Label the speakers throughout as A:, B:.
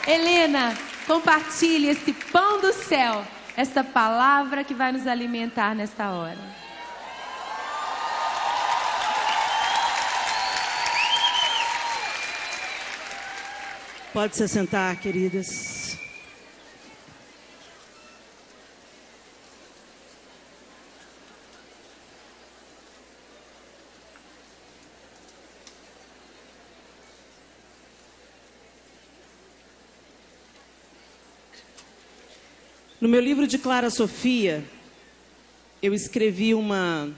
A: Helena, compartilhe esse pão do céu, esta palavra que vai nos alimentar nesta hora.
B: Pode se sentar, queridas. No meu livro de Clara Sofia, eu escrevi uma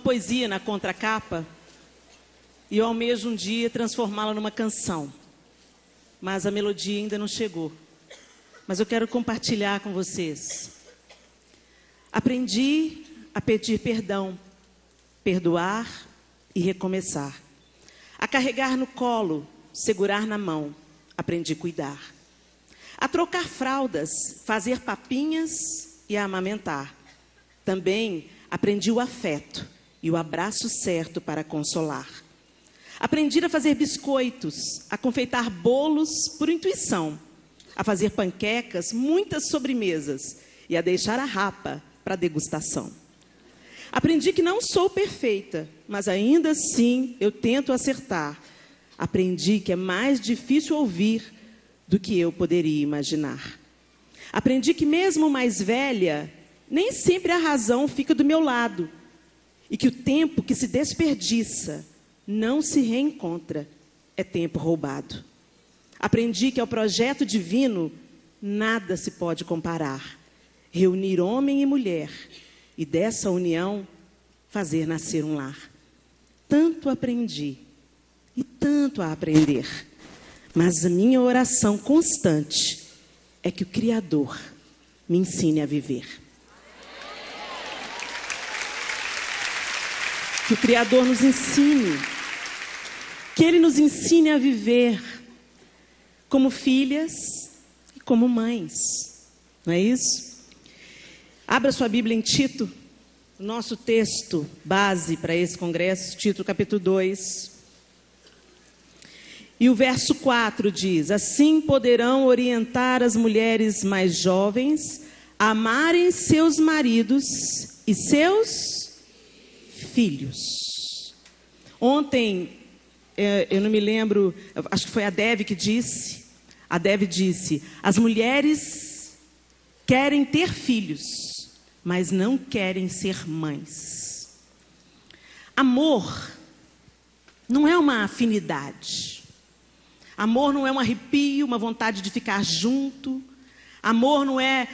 B: poesia na contracapa e eu almejo um dia transformá-la numa canção. Mas a melodia ainda não chegou. Mas eu quero compartilhar com vocês. Aprendi a pedir perdão, perdoar e recomeçar. A carregar no colo, segurar na mão, aprendi a cuidar. A trocar fraldas, fazer papinhas e a amamentar. Também aprendi o afeto e o abraço certo para consolar. Aprendi a fazer biscoitos, a confeitar bolos por intuição, a fazer panquecas, muitas sobremesas e a deixar a rapa para degustação. Aprendi que não sou perfeita, mas ainda assim eu tento acertar. Aprendi que é mais difícil ouvir do que eu poderia imaginar. Aprendi que mesmo mais velha, nem sempre a razão fica do meu lado e que o tempo que se desperdiça não se reencontra, é tempo roubado. Aprendi que ao projeto divino nada se pode comparar. Reunir homem e mulher e dessa união fazer nascer um lar. Tanto aprendi e tanto a aprender. Mas a minha oração constante é que o Criador me ensine a viver. Que o Criador nos ensine. Que Ele nos ensine a viver como filhas e como mães. Não é isso? Abra sua Bíblia em Tito, o nosso texto base para esse congresso, Tito capítulo 2. E o verso 4 diz: assim poderão orientar as mulheres mais jovens a amarem seus maridos e seus filhos. Ontem, eu não me lembro, acho que foi a Dev que disse, as mulheres querem ter filhos, mas não querem ser mães. Amor não é uma afinidade. Amor não é um arrepio, uma vontade de ficar junto. Amor não é,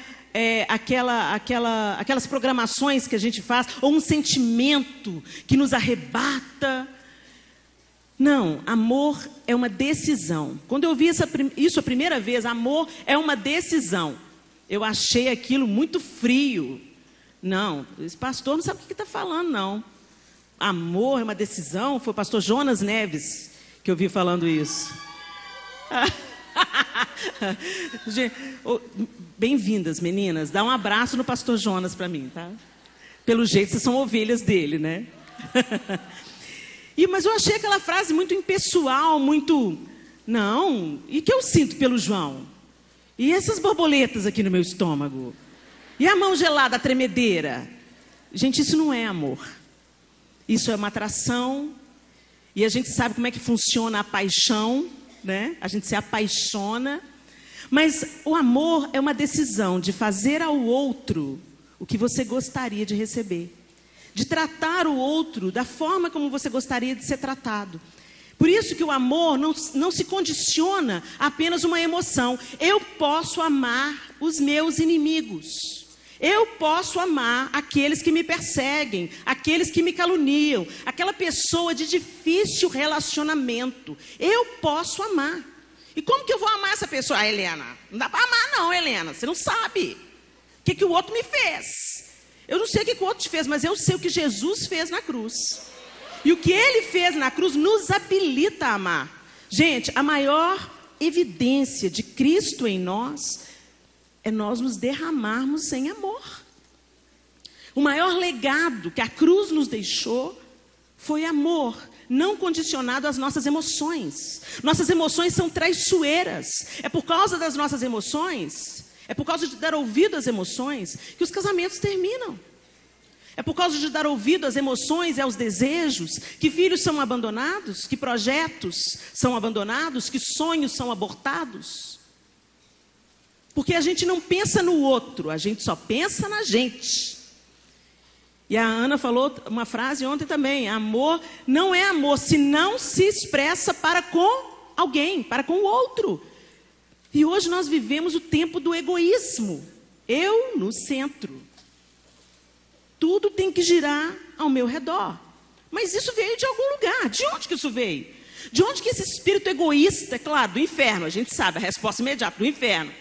B: aquelas programações que a gente faz, ou um sentimento que nos arrebata. Não, amor é uma decisão. Quando eu vi isso a primeira vez, amor é uma decisão. Eu achei aquilo muito frio. Não, esse pastor não sabe o que está falando, não. Amor é uma decisão. Foi o pastor Jonas Neves que eu vi falando isso. Bem-vindas, meninas. Dá um abraço no pastor Jonas para mim, tá? Pelo jeito, vocês são ovelhas dele, né? Mas eu achei aquela frase muito impessoal, muito... Não, e que eu sinto pelo João? E essas borboletas aqui no meu estômago? E a mão gelada, a tremedeira? Gente, isso não é amor. Isso é uma atração. E a gente sabe como é que funciona a paixão, né? A gente se apaixona. Mas o amor é uma decisão de fazer ao outro o que você gostaria de receber. De tratar o outro da forma como você gostaria de ser tratado. Por isso que o amor não se condiciona a apenas uma emoção. Eu posso amar os meus inimigos. Eu posso amar aqueles que me perseguem, aqueles que me caluniam, aquela pessoa de difícil relacionamento. Eu posso amar. E como que eu vou amar essa pessoa? Ah, Helena, não dá para amar não, Helena. Você não sabe o que o outro me fez. Eu não sei o que o outro te fez, mas eu sei o que Jesus fez na cruz. E o que Ele fez na cruz nos habilita a amar. Gente, a maior evidência de Cristo em nós é nós nos derramarmos em amor. O maior legado que a cruz nos deixou foi amor. não condicionado às nossas emoções. Nossas emoções são traiçoeiras. É por causa das nossas emoções, é por causa de dar ouvido às emoções, que os casamentos terminam. É por causa de dar ouvido às emoções e aos desejos que filhos são abandonados, que projetos são abandonados, que sonhos são abortados. Porque a gente não pensa no outro, a gente só pensa na gente. E a Ana falou uma frase ontem também: amor não é amor se não se expressa para com alguém, para com o outro. E hoje nós vivemos o tempo do egoísmo. Eu no centro. Tudo tem que girar ao meu redor. Mas isso veio de algum lugar. De onde que isso veio? De onde que esse espírito egoísta, é claro, do inferno, a gente sabe a resposta imediata, do inferno.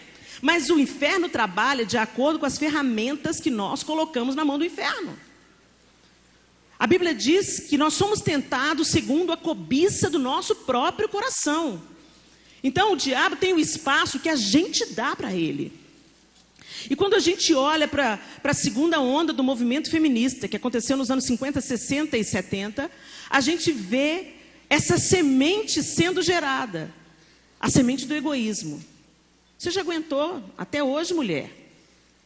B: Mas o inferno trabalha de acordo com as ferramentas que nós colocamos na mão do inferno. A Bíblia diz que nós somos tentados segundo a cobiça do nosso próprio coração. Então o diabo tem o espaço que a gente dá para ele. E quando a gente olha para a segunda onda do movimento feminista, que aconteceu nos anos 50, 60 e 70, a gente vê essa semente sendo gerada, a semente do egoísmo. Você já aguentou até hoje, mulher?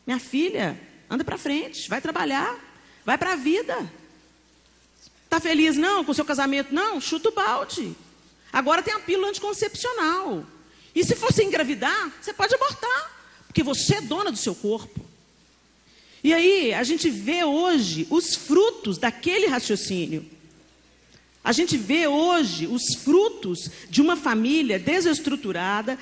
B: Minha filha, anda para frente, vai trabalhar, vai para a vida. Está feliz não com o seu casamento? Não, chuta o balde. Agora tem a pílula anticoncepcional. E se você engravidar, você pode abortar. Porque você é dona do seu corpo. E aí, a gente vê hoje os frutos daquele raciocínio. A gente vê hoje os frutos de uma família desestruturada,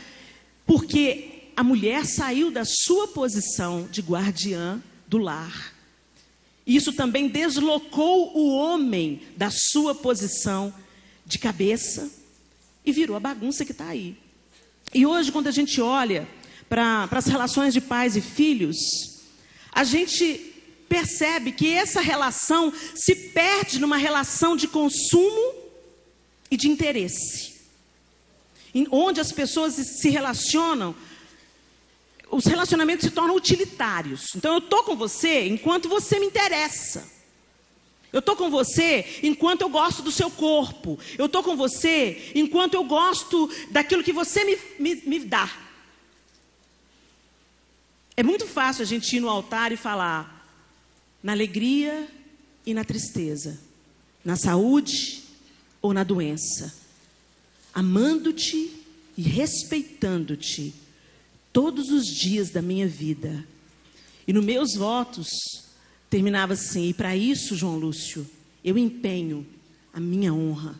B: porque a mulher saiu da sua posição de guardiã do lar. Isso também deslocou o homem da sua posição de cabeça e virou a bagunça que está aí. E hoje, quando a gente olha para as relações de pais e filhos, a gente percebe que essa relação se perde numa relação de consumo e de interesse. Onde as pessoas se relacionam, os relacionamentos se tornam utilitários. Então eu estou com você enquanto você me interessa. Eu estou com você enquanto eu gosto do seu corpo. Eu estou com você enquanto eu gosto daquilo que você me dá. É muito fácil a gente ir no altar e falar na alegria e na tristeza, na saúde ou na doença, amando-te e respeitando-te todos os dias da minha vida. E nos meus votos terminava assim: e para isso, João Lúcio, eu empenho a minha honra.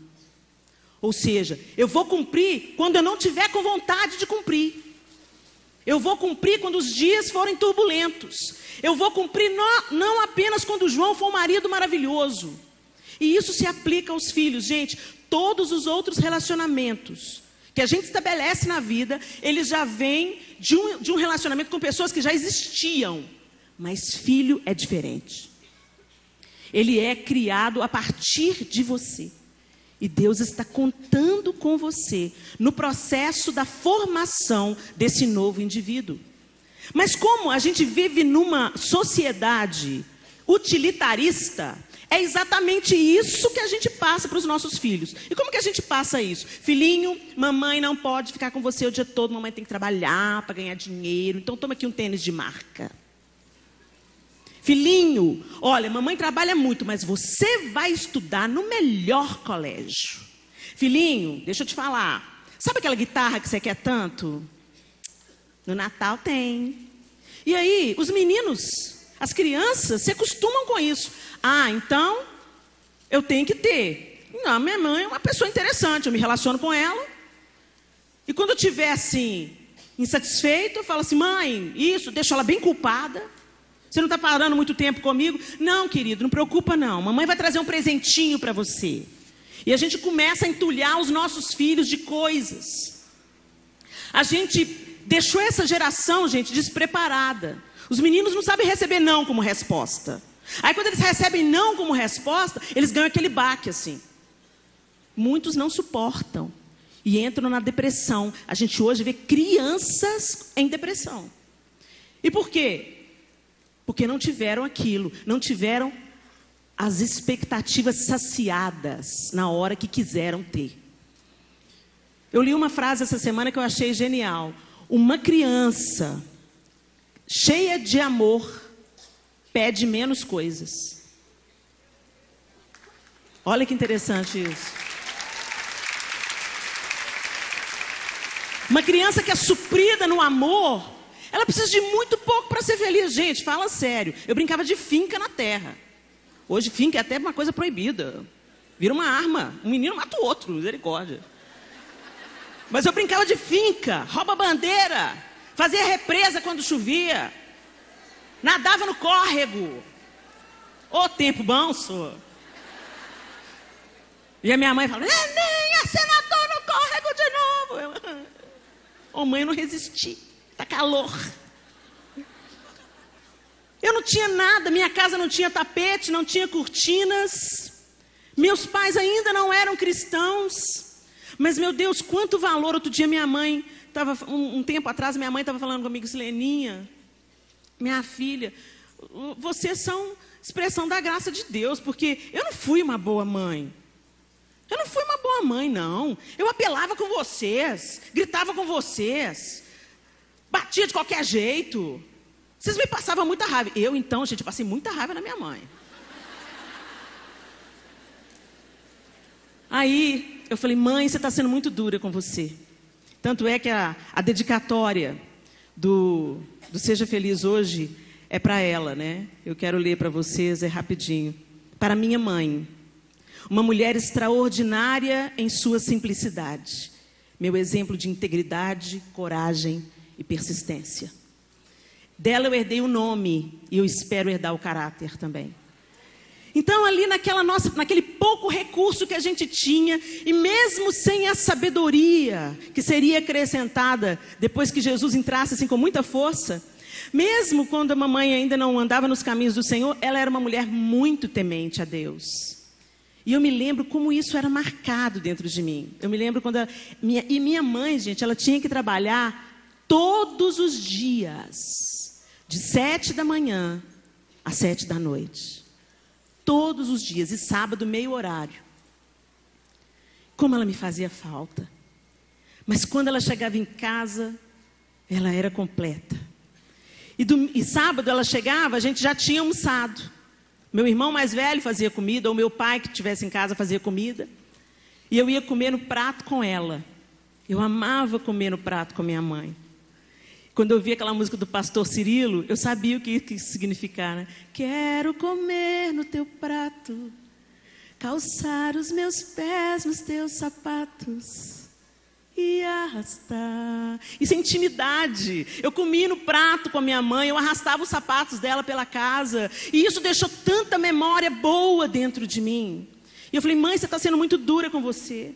B: Ou seja, eu vou cumprir quando eu não tiver com vontade de cumprir. Eu vou cumprir quando os dias forem turbulentos. Eu vou cumprir não apenas quando João for um marido maravilhoso. E isso se aplica aos filhos. Gente, todos os outros relacionamentos que a gente estabelece na vida, eles já vêm de um relacionamento com pessoas que já existiam. Mas filho é diferente. Ele é criado a partir de você. E Deus está contando com você no processo da formação desse novo indivíduo. Mas como a gente vive numa sociedade utilitarista, é exatamente isso que a gente passa para os nossos filhos. E como que a gente passa isso? Filhinho, mamãe não pode ficar com você o dia todo, mamãe tem que trabalhar para ganhar dinheiro, então toma aqui um tênis de marca. Filhinho, olha, mamãe trabalha muito, mas você vai estudar no melhor colégio. Filhinho, deixa eu te falar. Sabe aquela guitarra que você quer tanto? No Natal tem. E aí, os meninos, as crianças, se acostumam com isso. Ah, então, eu tenho que ter. Não, minha mãe é uma pessoa interessante, eu me relaciono com ela. E quando eu estiver assim, insatisfeito, eu falo assim: mãe, isso, deixo ela bem culpada. Você não está parando muito tempo comigo? Não, querido, não preocupa não. Mamãe vai trazer um presentinho para você. E a gente começa a entulhar os nossos filhos de coisas. A gente deixou essa geração, gente, despreparada. Os meninos não sabem receber não como resposta. Aí quando eles recebem não como resposta, eles ganham aquele baque assim. Muitos não suportam e entram na depressão. A gente hoje vê crianças em depressão. E por quê? Porque não tiveram aquilo, não tiveram as expectativas saciadas na hora que quiseram ter. Eu li uma frase essa semana que eu achei genial. Uma criança cheia de amor pede menos coisas. Olha que interessante isso. Uma criança que é suprida no amor, ela precisa de muito pouco para ser feliz. Gente, fala sério. Eu brincava de finca na terra. Hoje finca é até uma coisa proibida. Vira uma arma. Um menino mata o outro, misericórdia. Mas eu brincava de finca, rouba-bandeira, fazia represa quando chovia, nadava no córrego. Ô tempo bom, senhor. E a minha mãe falava, Neninha, você nadou no córrego de novo. Ô mãe, eu não resisti, tá calor. Eu não tinha nada, minha casa não tinha tapete, não tinha cortinas. Meus pais ainda não eram cristãos. Mas, meu Deus, quanto valor. Outro dia minha mãe, um tempo atrás, minha mãe estava falando comigo, Leninha, minha filha, vocês são expressão da graça de Deus, porque eu não fui uma boa mãe. Eu não fui uma boa mãe, não. Eu apelava com vocês, gritava com vocês, batia de qualquer jeito. Vocês me passavam muita raiva. Eu, então, gente, passei muita raiva na minha mãe. Aí, eu falei, mãe, você está sendo muito dura com você. Tanto é que a dedicatória do Seja Feliz hoje é para ela, né? Eu quero ler para vocês, é rapidinho. Para minha mãe, uma mulher extraordinária em sua simplicidade. Meu exemplo de integridade, coragem e persistência. Dela eu herdei o nome e eu espero herdar o caráter também. Então ali naquele pouco recurso que a gente tinha, e mesmo sem a sabedoria que seria acrescentada depois que Jesus entrasse assim com muita força, mesmo quando a mamãe ainda não andava nos caminhos do Senhor, ela era uma mulher muito temente a Deus. E eu me lembro como isso era marcado dentro de mim. Eu me lembro quando minha mãe, gente, ela tinha que trabalhar todos os dias, de 7 da manhã às 7 da noite. Todos os dias, e sábado, meio horário. Como ela me fazia falta. Mas quando ela chegava em casa, ela era completa. E sábado ela chegava, a gente já tinha almoçado. Meu irmão mais velho fazia comida, ou meu pai que estivesse em casa fazia comida. E eu ia comer no prato com ela. Eu amava comer no prato com minha mãe. Quando eu vi aquela música do pastor Cirilo, eu sabia o que isso significava, né? Quero comer no teu prato, calçar os meus pés nos teus sapatos e arrastar. Isso é intimidade. Eu comia no prato com a minha mãe, eu arrastava os sapatos dela pela casa. E isso deixou tanta memória boa dentro de mim. E eu falei, mãe, você está sendo muito dura com você.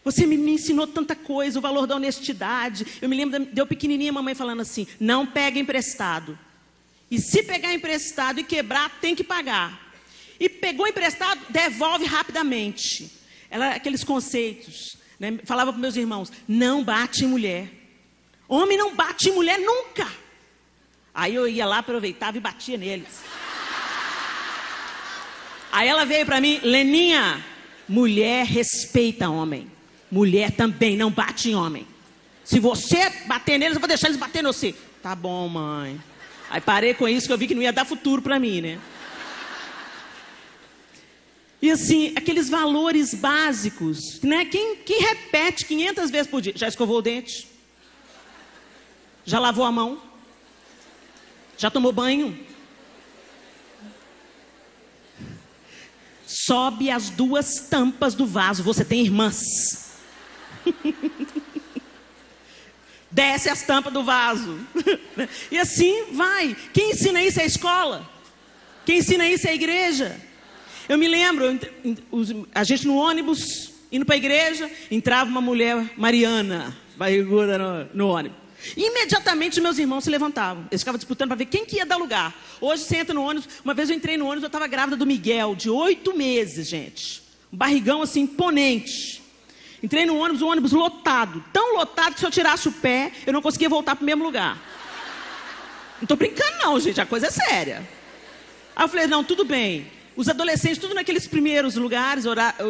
B: Você me ensinou tanta coisa, o valor da honestidade. Eu me lembro de eu pequenininha, a mamãe falando assim, não pega emprestado. E se pegar emprestado e quebrar, tem que pagar. E pegou emprestado, devolve rapidamente. Aqueles conceitos, né? Falava para meus irmãos, não bate em mulher. Homem não bate em mulher nunca. Aí eu ia lá, aproveitava e batia neles. Aí ela veio para mim, Leninha, mulher respeita homem. Mulher também não bate em homem. Se você bater neles, eu vou deixar eles bater em você. Tá bom, mãe. Aí parei com isso, que eu vi que não ia dar futuro para mim, né? E assim, aqueles valores básicos, né? Quem repete 500 vezes por dia? Já escovou o dente? Já lavou a mão? Já tomou banho? Sobe as 2 tampas do vaso. Você tem irmãs. Desce as tampas do vaso. E assim vai. Quem ensina isso é a escola. Quem ensina isso é a igreja. Eu me lembro, a gente no ônibus, indo para a igreja, entrava uma mulher mariana, barriguda no ônibus. Imediatamente meus irmãos se levantavam. Eles ficavam disputando para ver quem que ia dar lugar. Hoje você entra no ônibus. Uma vez eu entrei no ônibus, eu estava grávida do Miguel, de 8 meses, gente. Um barrigão assim, imponente. Entrei no ônibus, o ônibus lotado. Tão lotado que se eu tirasse o pé, eu não conseguia voltar para o mesmo lugar. Não estou brincando não, gente, a coisa é séria. Aí eu falei, não, tudo bem. os adolescentes, tudo naqueles primeiros lugares,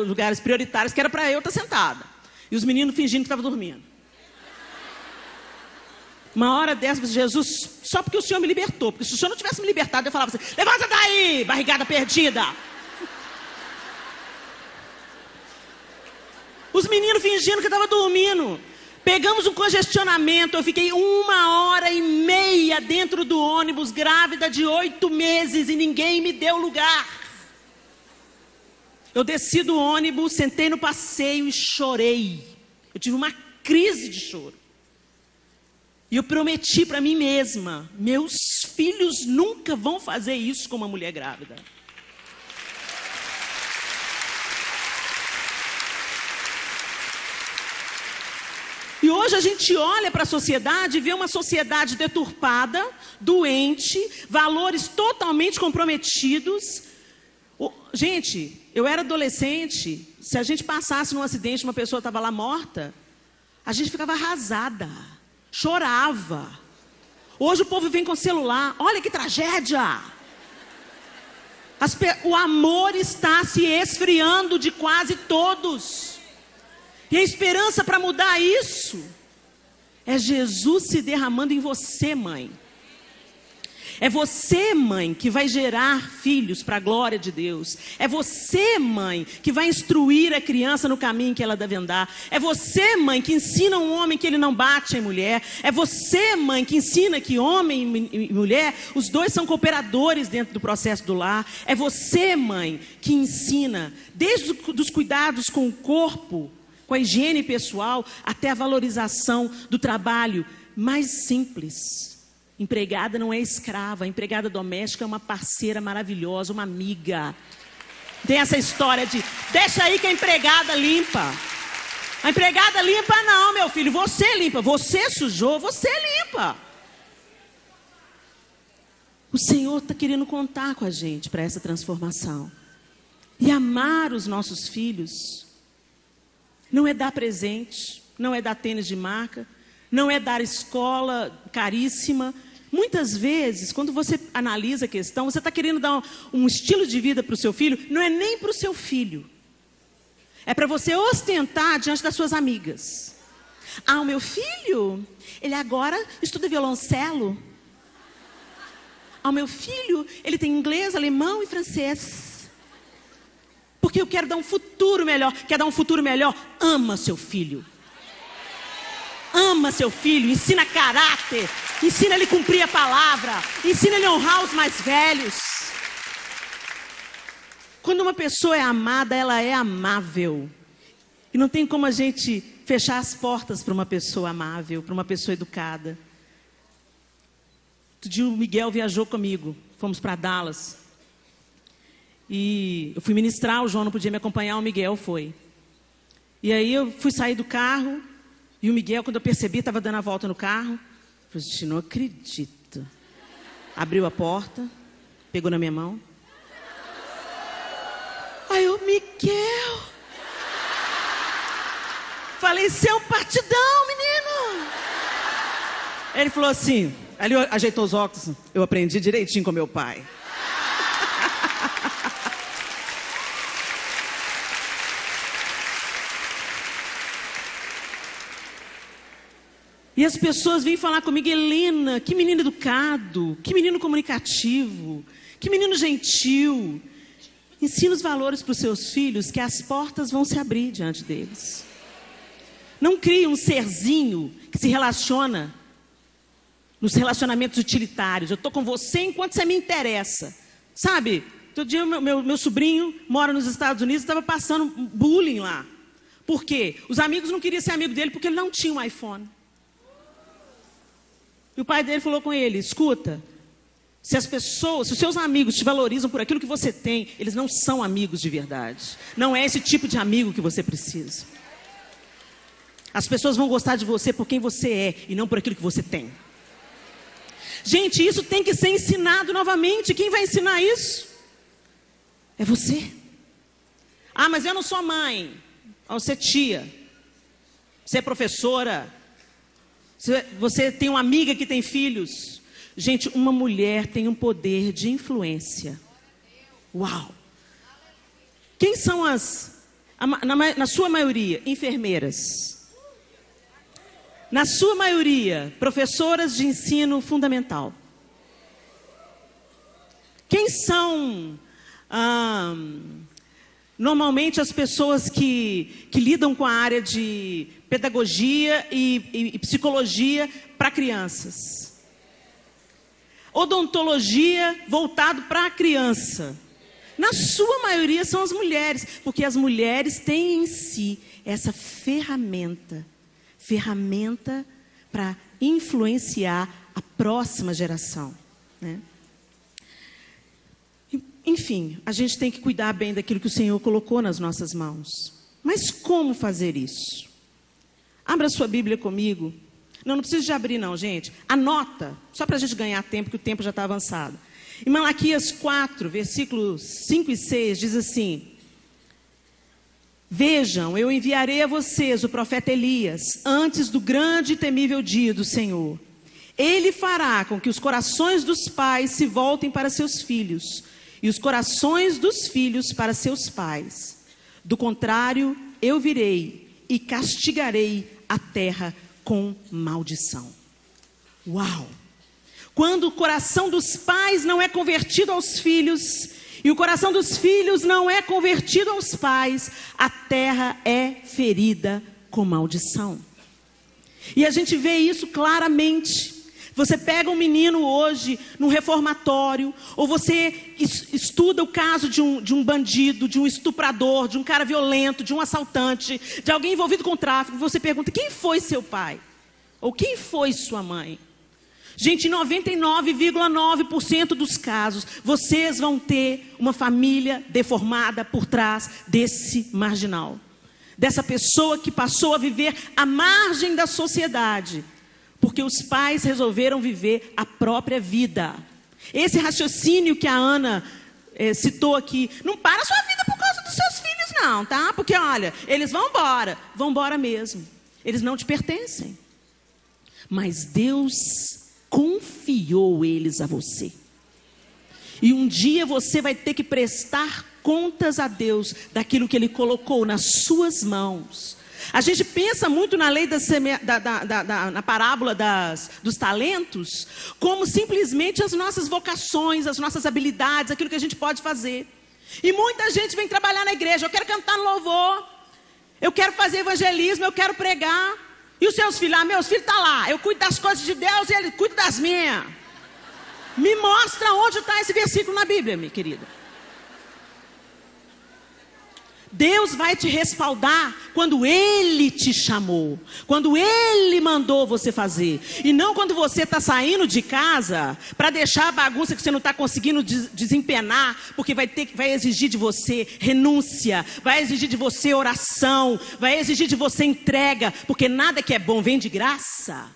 B: lugares prioritários, que era para eu estar sentada. E os meninos fingindo que estavam dormindo. Uma hora dessa, Jesus, só porque o Senhor me libertou. Porque se o Senhor não tivesse me libertado, eu falava assim, levanta daí, barrigada perdida. Os meninos fingindo que estavam dormindo. Pegamos um congestionamento, eu fiquei 1h30 dentro do ônibus, grávida de 8 meses, e ninguém me deu lugar. Eu desci do ônibus, sentei no passeio e chorei. Eu tive uma crise de choro. E eu prometi para mim mesma, meus filhos nunca vão fazer isso com uma mulher grávida. E hoje a gente olha para a sociedade e vê uma sociedade deturpada, doente, valores totalmente comprometidos. Gente, eu era adolescente, se a gente passasse num acidente e uma pessoa estava lá morta, a gente ficava arrasada, chorava. Hoje o povo vem com celular, olha que tragédia. O amor está se esfriando de quase todos. E a esperança para mudar isso é Jesus se derramando em você, mãe. É você, mãe, que vai gerar filhos para a glória de Deus. É você, mãe, que vai instruir a criança no caminho que ela deve andar. É você, mãe, que ensina um homem que ele não bate em mulher. É você, mãe, que ensina que homem e mulher, os dois são cooperadores dentro do processo do lar. É você, mãe, que ensina desde os cuidados com o corpo, com a higiene pessoal, até a valorização do trabalho mais simples. Empregada não é escrava, a empregada doméstica é uma parceira maravilhosa, uma amiga. Tem essa história de, deixa aí que a empregada limpa. A empregada limpa não, meu filho, você limpa. Você sujou, você limpa. O Senhor está querendo contar com a gente para essa transformação. E amar os nossos filhos não é dar presente, não é dar tênis de marca, não é dar escola caríssima. Muitas vezes, quando você analisa a questão, você está querendo dar um estilo de vida para o seu filho, não é nem para o seu filho. É para você ostentar diante das suas amigas. Ah, o meu filho, ele agora estuda violoncelo. Ah, o meu filho, ele tem inglês, alemão e francês. Porque eu quero dar um futuro melhor. Quer dar um futuro melhor? Ama seu filho. Ama seu filho, ensina caráter, ensina ele a cumprir a palavra, ensina ele a honrar os mais velhos. Quando uma pessoa é amada, ela é amável. E não tem como a gente fechar as portas para uma pessoa amável, para uma pessoa educada. Outro dia o Miguel viajou comigo, fomos para Dallas. E eu fui ministrar, o João não podia me acompanhar, o Miguel foi. E aí eu fui sair do carro. E o Miguel, quando eu percebi, estava dando a volta no carro. Eu falei, gente, não acredito. Abriu a porta, pegou na minha mão. Aí eu, Miguel. Falei, você é um partidão, menino. Ele falou assim, ali ajeitou os óculos. Eu aprendi direitinho com meu pai. E as pessoas vêm falar comigo, Helena, que menino educado, que menino comunicativo, que menino gentil. Ensina os valores para os seus filhos, que as portas vão se abrir diante deles. Não crie um serzinho que se relaciona nos relacionamentos utilitários. Eu estou com você enquanto você me interessa. Sabe, todo dia meu sobrinho mora nos Estados Unidos, estava passando bullying lá. Por quê? Os amigos não queriam ser amigo dele porque ele não tinha um iPhone. E o pai dele falou com ele, escuta, se os seus amigos te valorizam por aquilo que você tem, eles não são amigos de verdade. Não é esse tipo de amigo que você precisa. As pessoas vão gostar de você por quem você é e não por aquilo que você tem. Gente, isso tem que ser ensinado novamente. Quem vai ensinar isso? É você. Ah, mas eu não sou mãe. Você é tia. Você é professora. Você tem uma amiga que tem filhos. Gente, uma mulher tem um poder de influência. Uau! Quem são na sua maioria, enfermeiras? Na sua maioria, professoras de ensino fundamental. Quem são, normalmente, as pessoas que lidam com a área de pedagogia e psicologia para crianças? Odontologia voltado para a criança. Na sua maioria são as mulheres, porque as mulheres têm em si essa ferramenta para influenciar a próxima geração, né? Enfim, a gente tem que cuidar bem daquilo que o Senhor colocou nas nossas mãos. Mas como fazer isso? Abra sua Bíblia comigo. Não precisa de abrir não, gente. Anota, só para a gente ganhar tempo, que o tempo já está avançado. Em Malaquias 4, versículos 5 e 6, diz assim: vejam, eu enviarei a vocês o profeta Elias, antes do grande e temível dia do Senhor. Ele fará com que os corações dos pais se voltem para seus filhos, e os corações dos filhos para seus pais. Do contrário, eu virei e castigarei a terra com maldição. Uau! Quando o coração dos pais não é convertido aos filhos, e o coração dos filhos não é convertido aos pais, a terra é ferida com maldição. E a gente vê isso claramente. Você pega um menino hoje num reformatório, ou você estuda o caso de um bandido, de um estuprador, de um cara violento, de um assaltante, de alguém envolvido com tráfico, você pergunta: quem foi seu pai? Ou quem foi sua mãe? Gente, em 99,9% dos casos, vocês vão ter uma família deformada por trás desse marginal. Dessa pessoa que passou a viver à margem da sociedade, porque os pais resolveram viver a própria vida. Esse raciocínio que a Ana citou aqui, não para a sua vida por causa dos seus filhos não, tá? Porque olha, eles vão embora mesmo. Eles não te pertencem. Mas Deus confiou eles a você. E um dia você vai ter que prestar contas a Deus daquilo que Ele colocou nas suas mãos. A gente pensa muito na lei na parábola dos talentos, como simplesmente as nossas vocações, as nossas habilidades, aquilo que a gente pode fazer. E muita gente vem trabalhar na igreja: eu quero cantar no louvor, eu quero fazer evangelismo, eu quero pregar. E os seus filhos? Meus filhos estão lá, eu cuido das coisas de Deus e ele cuida das minhas. Me mostra onde está esse versículo na Bíblia, minha querida. Deus vai te respaldar quando Ele te chamou, quando Ele mandou você fazer. E não quando você está saindo de casa para deixar a bagunça que você não está conseguindo desempenar, porque vai exigir de você renúncia, vai exigir de você oração, vai exigir de você entrega, porque nada que é bom vem de graça.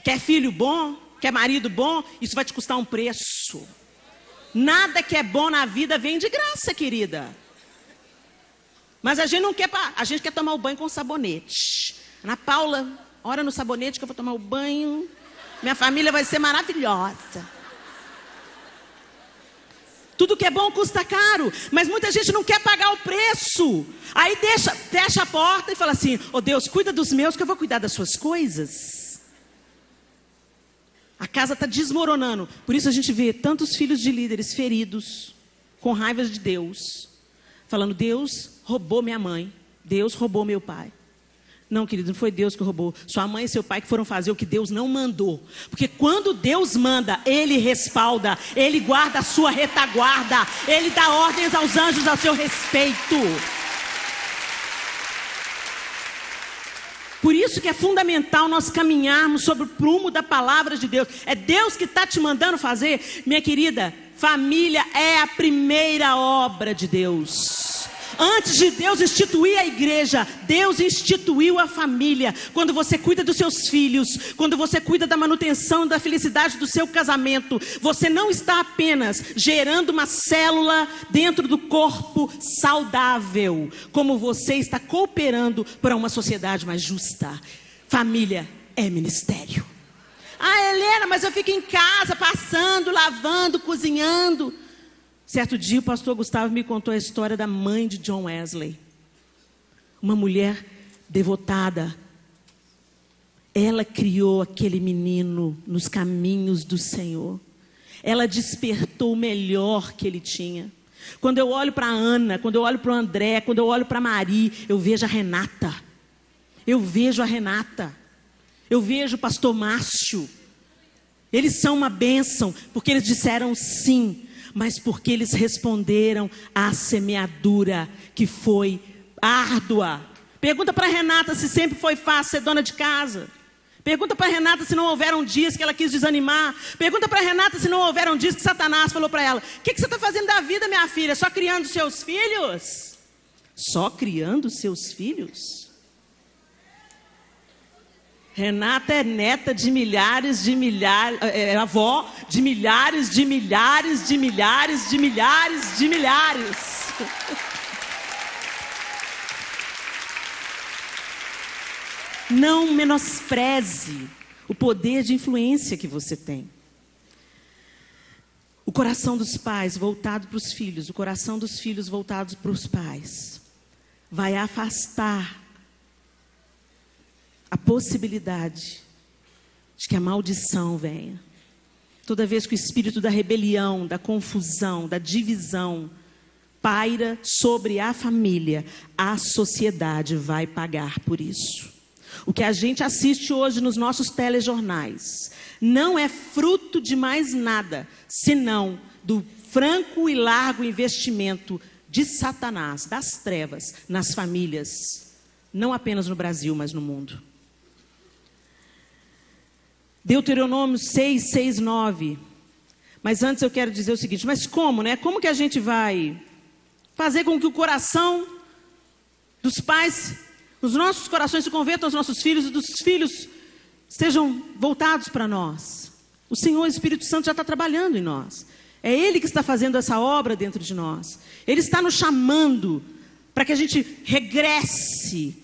B: Quer filho bom? Quer marido bom? Isso vai te custar um preço. Nada que é bom na vida vem de graça, querida. Mas a gente não quer, a gente quer tomar o banho com sabonete. Ana Paula, ora no sabonete que eu vou tomar o banho. Minha família vai ser maravilhosa. Tudo que é bom custa caro, mas muita gente não quer pagar o preço. Aí fecha a porta e fala assim: oh Deus, cuida dos meus que eu vou cuidar das suas coisas. A casa está desmoronando. Por isso a gente vê tantos filhos de líderes feridos, com raiva de Deus, falando: Deus roubou minha mãe, Deus roubou meu pai. Não, querido, não foi Deus que roubou. Sua mãe e seu pai que foram fazer o que Deus não mandou. Porque quando Deus manda, Ele respalda, Ele guarda a sua retaguarda, Ele dá ordens aos anjos a seu respeito. Por isso que é fundamental nós caminharmos sobre o prumo da palavra de Deus. É Deus que está te mandando fazer. Minha querida, família é a primeira obra de Deus. Antes de Deus instituir a igreja, Deus instituiu a família. Quando você cuida dos seus filhos, quando você cuida da manutenção da felicidade do seu casamento, você não está apenas gerando uma célula dentro do corpo saudável, como você está cooperando para uma sociedade mais justa. Família é ministério. Ah, Helena, mas eu fico em casa, passando, lavando, cozinhando. Certo dia o pastor Gustavo me contou a história da mãe de John Wesley. Uma mulher devotada. Ela criou aquele menino nos caminhos do Senhor. Ela despertou o melhor que ele tinha. Quando eu olho para a Ana, quando eu olho para o André, quando eu olho para a Mari, eu vejo a Renata. Eu vejo a Renata. Eu vejo o pastor Márcio. Eles são uma bênção, porque eles disseram sim, mas porque eles responderam à semeadura que foi árdua. Pergunta para a Renata se sempre foi fácil ser dona de casa. Pergunta para a Renata se não houveram dias que ela quis desanimar. Pergunta para a Renata se não houveram dias que Satanás falou para ela: o que você está fazendo da vida, minha filha? Só criando seus filhos? Só criando seus filhos? Renata é neta de milhares, é avó de milhares, de milhares, de milhares, de milhares, de milhares. Não menospreze o poder de influência que você tem. O coração dos pais voltado para os filhos, o coração dos filhos voltados para os pais, vai afastar a possibilidade de que a maldição venha. Toda vez que o espírito da rebelião, da confusão, da divisão paira sobre a família, a sociedade vai pagar por isso. O que a gente assiste hoje nos nossos telejornais não é fruto de mais nada, senão do franco e largo investimento de Satanás, das trevas, nas famílias, não apenas no Brasil, mas no mundo. Deuteronômio 6, 6, 9. Mas antes eu quero dizer o seguinte: mas como, né? Como que a gente vai fazer com que o coração dos pais, os nossos corações se convertam aos nossos filhos e dos filhos estejam voltados para nós? O Senhor, o Espírito Santo já está trabalhando em nós. É Ele que está fazendo essa obra dentro de nós. Ele está nos chamando para que a gente regresse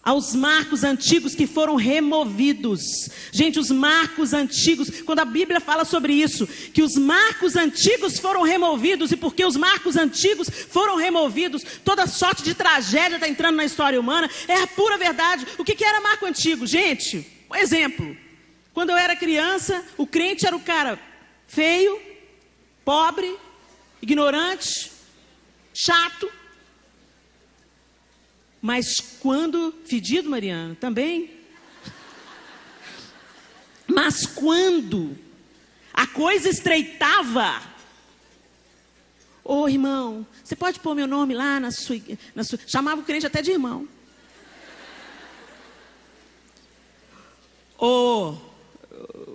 B: aos marcos antigos que foram removidos. Gente, os marcos antigos, quando a Bíblia fala sobre isso, que os marcos antigos foram removidos, e porque os marcos antigos foram removidos, toda sorte de tragédia está entrando na história humana, é a pura verdade. O que era marco antigo? Gente, um exemplo. Quando eu era criança, o crente era o cara feio, pobre, ignorante, chato. Mas quando, fedido, Mariana, também. Mas quando a coisa estreitava, ô irmão, você pode pôr meu nome lá na sua... Chamava o crente até de irmão. Ô,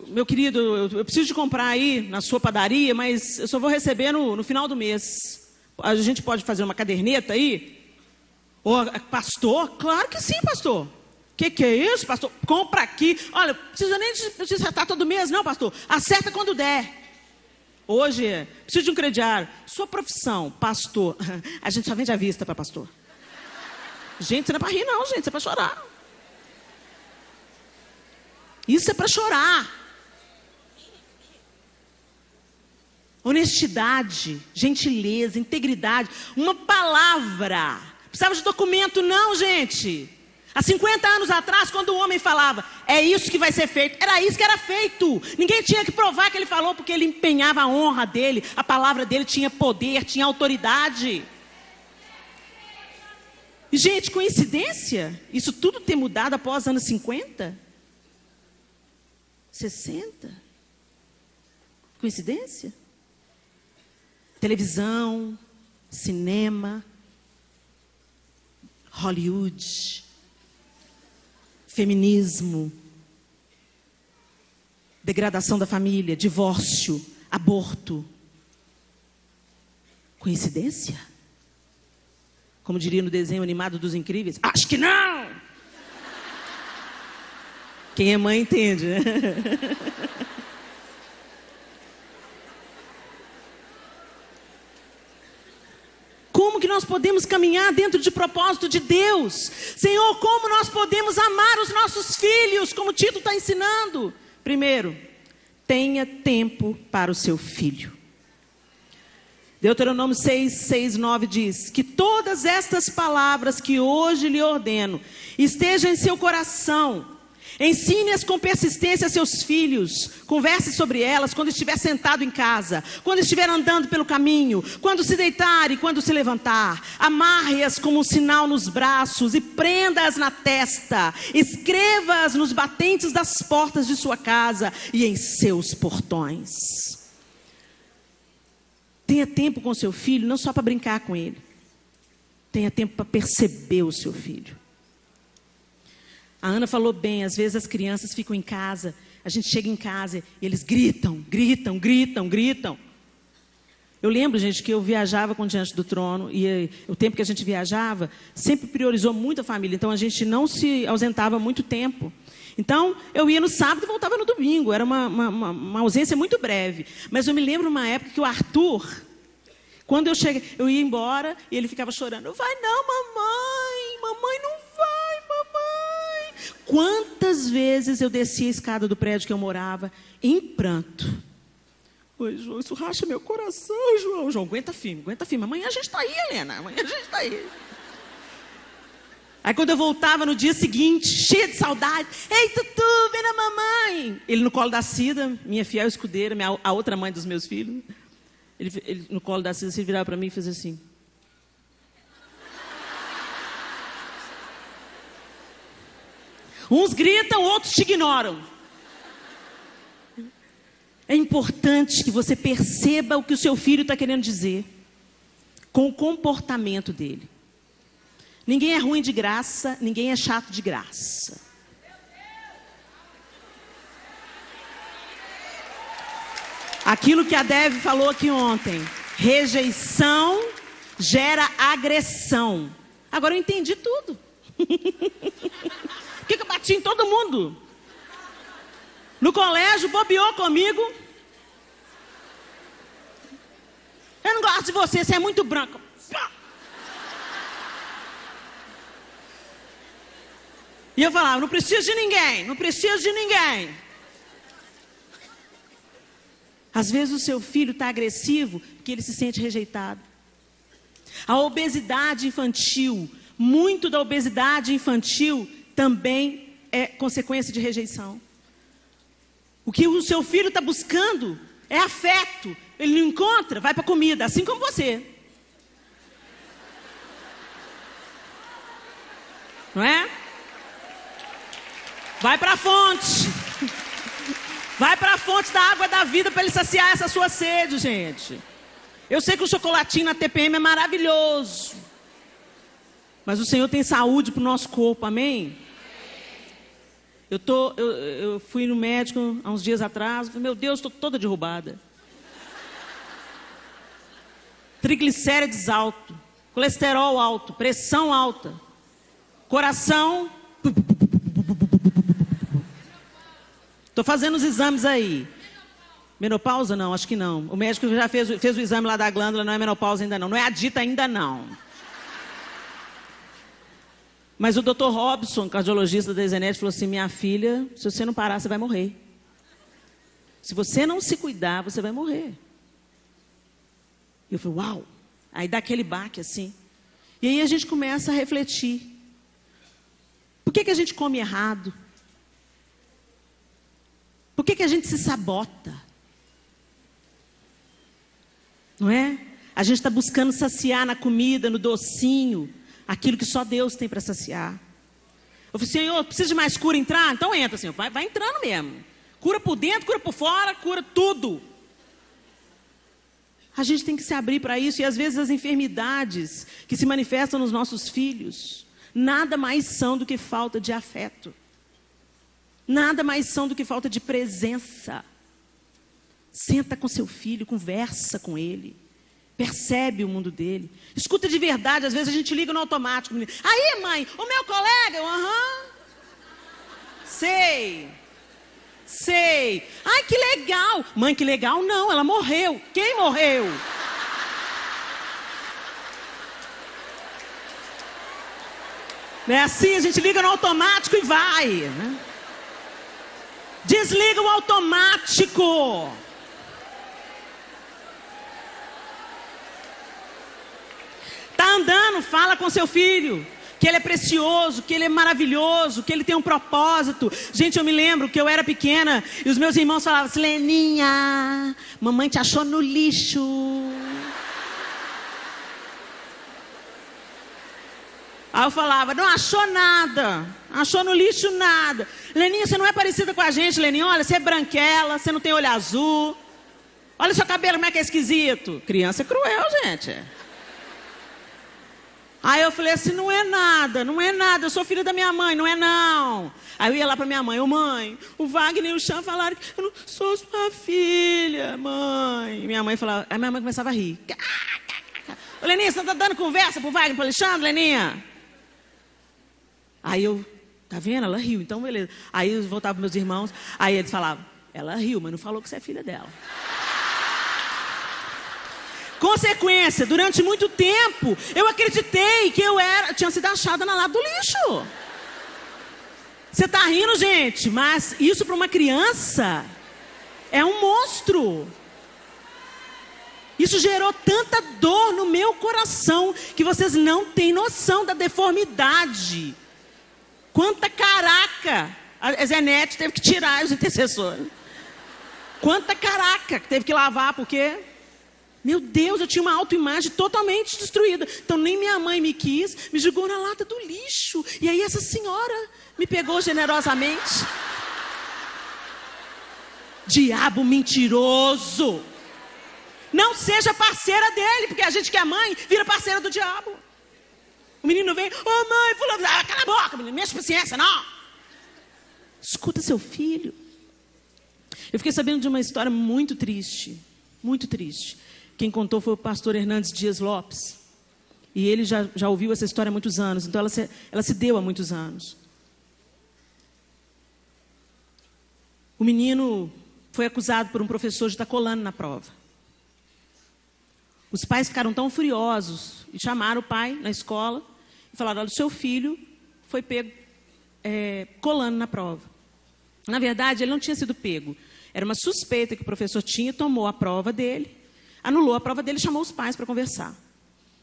B: meu querido, eu preciso de comprar aí na sua padaria, mas eu só vou receber no final do mês. A gente pode fazer uma caderneta aí? Ô, pastor? Claro que sim, pastor. Que é isso, pastor? Compra aqui. Olha, não precisa nem de acertar todo mês, não, pastor. Acerta quando der. Hoje, preciso de um crediário. Sua profissão, pastor. A gente só vende à vista para pastor. Gente, isso não é para rir, não, gente. Isso é para chorar. Isso é para chorar. Honestidade, gentileza, integridade. Uma palavra. Precisava de documento, não, gente. Há 50 anos atrás, quando o homem falava, é isso que vai ser feito, era isso que era feito. Ninguém tinha que provar que ele falou, porque ele empenhava a honra dele, a palavra dele tinha poder, tinha autoridade. E, gente, coincidência? Isso tudo ter mudado após anos 50? 60? Coincidência? Televisão, cinema, Hollywood, feminismo, degradação da família, divórcio, aborto. Coincidência? Como diria no desenho animado dos Incríveis, acho que não! Quem é mãe entende, né? Como que nós podemos caminhar dentro de propósito de Deus? Senhor, como nós podemos amar os nossos filhos, como o Tito está ensinando? Primeiro, tenha tempo para o seu filho. Deuteronômio 6, 6, 9 diz: que todas estas palavras que hoje lhe ordeno estejam em seu coração. Ensine-as com persistência a seus filhos. Converse sobre elas quando estiver sentado em casa, quando estiver andando pelo caminho, quando se deitar e quando se levantar. Amarre-as como um sinal nos braços e prenda-as na testa. Escreva-as nos batentes das portas de sua casa e em seus portões. Tenha tempo com seu filho, não só para brincar com ele. Tenha tempo para perceber o seu filho. A Ana falou bem, às vezes as crianças ficam em casa, a gente chega em casa e eles gritam. Eu lembro, gente, que eu viajava com Diante do Trono e o tempo que a gente viajava sempre priorizou muito a família, então a gente não se ausentava muito tempo. Então, eu ia no sábado e voltava no domingo, era uma ausência muito breve. Mas eu me lembro uma época que o Arthur, quando eu cheguei, eu ia embora e ele ficava chorando. Não vai não, mamãe não vai, mamãe. Quantas vezes eu desci a escada do prédio que eu morava em pranto. Oi, João, isso racha meu coração, João. João, aguenta firme. Amanhã a gente está aí, Helena, amanhã a gente está aí. Aí quando eu voltava no dia seguinte, cheia de saudade, ei, Tutu, vem na mamãe. Ele no colo da Cida, minha fiel escudeira, a outra mãe dos meus filhos. Ele no colo da Cida, se virava para mim e fez assim. Uns gritam, outros te ignoram. É importante que você perceba o que o seu filho está querendo dizer com o comportamento dele. Ninguém é ruim de graça, ninguém é chato de graça. Aquilo que a Dev falou aqui ontem, rejeição gera agressão. Agora eu entendi tudo. Por que eu bati em todo mundo? No colégio, bobeou comigo. Eu não gosto de você, você é muito branco. E eu falava, não preciso de ninguém. Às vezes o seu filho está agressivo porque ele se sente rejeitado. A obesidade infantil, muito da obesidade infantil também é consequência de rejeição. O que o seu filho está buscando é afeto. Ele não encontra, vai para a comida, assim como você. Não é? Vai para a fonte. Vai para a fonte da água da vida para ele saciar essa sua sede, gente. Eu sei que o chocolatinho na TPM é maravilhoso. Mas o Senhor tem saúde para o nosso corpo, amém? Eu fui no médico há uns dias atrás, falei, meu Deus, estou toda derrubada. Triglicérides alto, colesterol alto, pressão alta, coração. Estou fazendo os exames aí. Menopausa? Não, acho que não. O médico já fez o exame lá da glândula, não é menopausa ainda não. Não é adita ainda não. Mas o Dr. Robson, cardiologista da Zenet, falou assim, minha filha, se você não parar, você vai morrer. Se você não se cuidar, você vai morrer. E eu falei, uau. Aí dá aquele baque assim. E aí a gente começa a refletir. Por que a gente come errado? Por que a gente se sabota? Não é? A gente está buscando saciar na comida, no docinho, aquilo que só Deus tem para saciar. Eu falei, Senhor, precisa de mais cura entrar? Então entra, Senhor, vai entrando mesmo. Cura por dentro, cura por fora, cura tudo. A gente tem que se abrir para isso. E às vezes as enfermidades que se manifestam nos nossos filhos, nada mais são do que falta de afeto. Nada mais são do que falta de presença. Senta com seu filho, conversa com ele. Percebe o mundo dele. Escuta de verdade, às vezes a gente liga no automático. Aí, mãe, o meu colega, aham. Sei. Ai, que legal. Mãe, que legal não, ela morreu. Quem morreu? Não é assim, a gente liga no automático e vai, né? Desliga o automático. andando, fala com seu filho que ele é precioso, que ele é maravilhoso, que ele tem um propósito. Gente, eu me lembro que eu era pequena e os meus irmãos falavam assim: Leninha, mamãe te achou no lixo. Aí eu falava: não achou nada, achou no lixo nada. Leninha, você não é parecida com a gente, Leninha. Olha, você é branquela, você não tem olho azul. Olha seu cabelo, como é que é esquisito. Criança é cruel, gente. Aí eu falei assim: não é nada, não é nada, eu sou filha da minha mãe, não é não. Aí eu ia lá pra minha mãe: ô mãe, o Wagner e o Chan falaram que eu não sou sua filha, mãe. E minha mãe falava, aí minha mãe começava a rir. Ô Leninha, você não tá dando conversa pro Wagner e pro Alexandre, Leninha? Aí eu, tá vendo? Ela riu, então beleza. Aí eu voltava pros meus irmãos, aí eles falavam: ela riu, mas não falou que você é filha dela. Consequência, durante muito tempo, eu acreditei que eu tinha sido achada na lata do lixo. Você está rindo, gente, mas isso para uma criança é um monstro. Isso gerou tanta dor no meu coração que vocês não têm noção da deformidade. Quanta caraca a Zenete teve que tirar os intercessores. Quanta caraca que teve que lavar, porque... meu Deus, eu tinha uma autoimagem totalmente destruída. Então nem minha mãe me quis, me jogou na lata do lixo. E aí essa senhora me pegou generosamente. Diabo mentiroso. Não seja parceira dele, porque a gente que é mãe vira parceira do diabo. O menino vem: ô mãe, fulano, cala a boca, menino, mexe paciência, não. Escuta seu filho. Eu fiquei sabendo de uma história muito triste, muito triste. Quem contou foi o pastor Hernandes Dias Lopes. E ele já ouviu essa história há muitos anos. Então ela se deu há muitos anos. O menino foi acusado por um professor de estar colando na prova. Os pais ficaram tão furiosos e chamaram o pai na escola e falaram: olha, o seu filho foi pego colando na prova. Na verdade, ele não tinha sido pego. Era uma suspeita que o professor tinha, tomou a prova dele, anulou a prova dele e chamou os pais para conversar.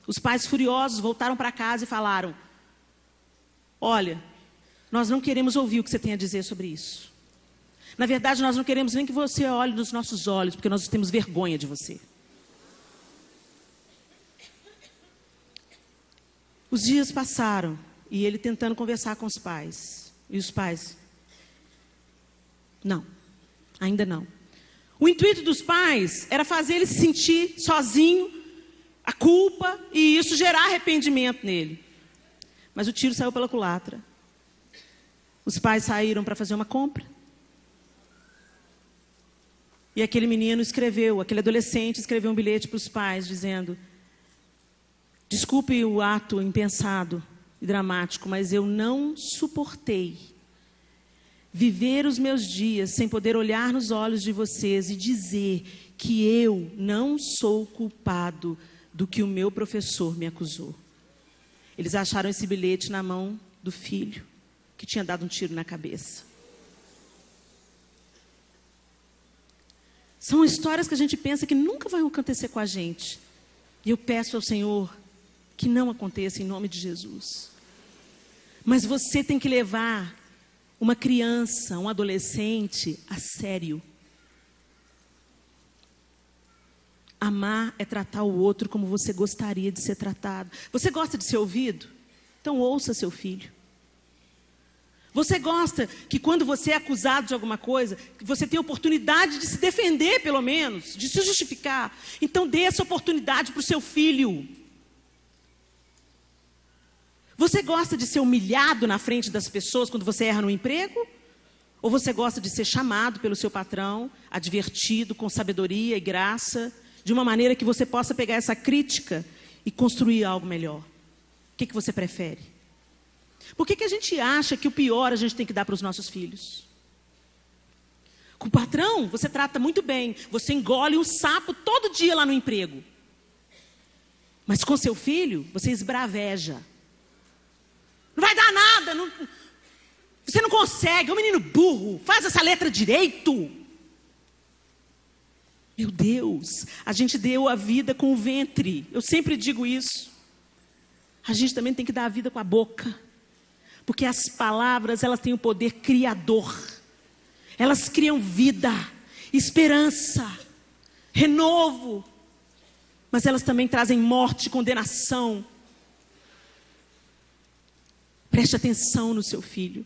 B: Os pais, furiosos, voltaram para casa e falaram: olha, nós não queremos ouvir o que você tem a dizer sobre isso. Na verdade, nós não queremos nem que você olhe nos nossos olhos, porque nós temos vergonha de você. Os dias passaram e ele tentando conversar com os pais. E os pais: não, ainda não. O intuito dos pais era fazer ele se sentir sozinho, a culpa, e isso gerar arrependimento nele. Mas o tiro saiu pela culatra. Os pais saíram para fazer uma compra. E aquele menino escreveu, aquele adolescente escreveu um bilhete para os pais dizendo: desculpe o ato impensado e dramático, mas eu não suportei viver os meus dias sem poder olhar nos olhos de vocês e dizer que eu não sou culpado do que o meu professor me acusou. Eles acharam esse bilhete na mão do filho que tinha dado um tiro na cabeça. São histórias que a gente pensa que nunca vão acontecer com a gente. E eu peço ao Senhor que não aconteça em nome de Jesus. Mas você tem que levar uma criança, um adolescente a sério. Amar é tratar o outro como você gostaria de ser tratado. Você gosta de ser ouvido? Então ouça seu filho. Você gosta que quando você é acusado de alguma coisa, que você tem a oportunidade de se defender pelo menos, de se justificar? Então dê essa oportunidade para o seu filho. Você gosta de ser humilhado na frente das pessoas quando você erra no emprego? Ou você gosta de ser chamado pelo seu patrão, advertido com sabedoria e graça, de uma maneira que você possa pegar essa crítica e construir algo melhor? O que você prefere? Por que a gente acha que o pior a gente tem que dar para os nossos filhos? Com o patrão, você trata muito bem, você engole um sapo todo dia lá no emprego. Mas com seu filho, você esbraveja. Não vai dar nada, você não consegue, é um menino burro, faz essa letra direito. Meu Deus, a gente deu a vida com o ventre, eu sempre digo isso. a gente também tem que dar a vida com a boca. Porque as palavras, elas têm o poder criador. Elas criam vida, esperança, renovo. Mas elas também trazem morte, condenação. Preste atenção no seu filho.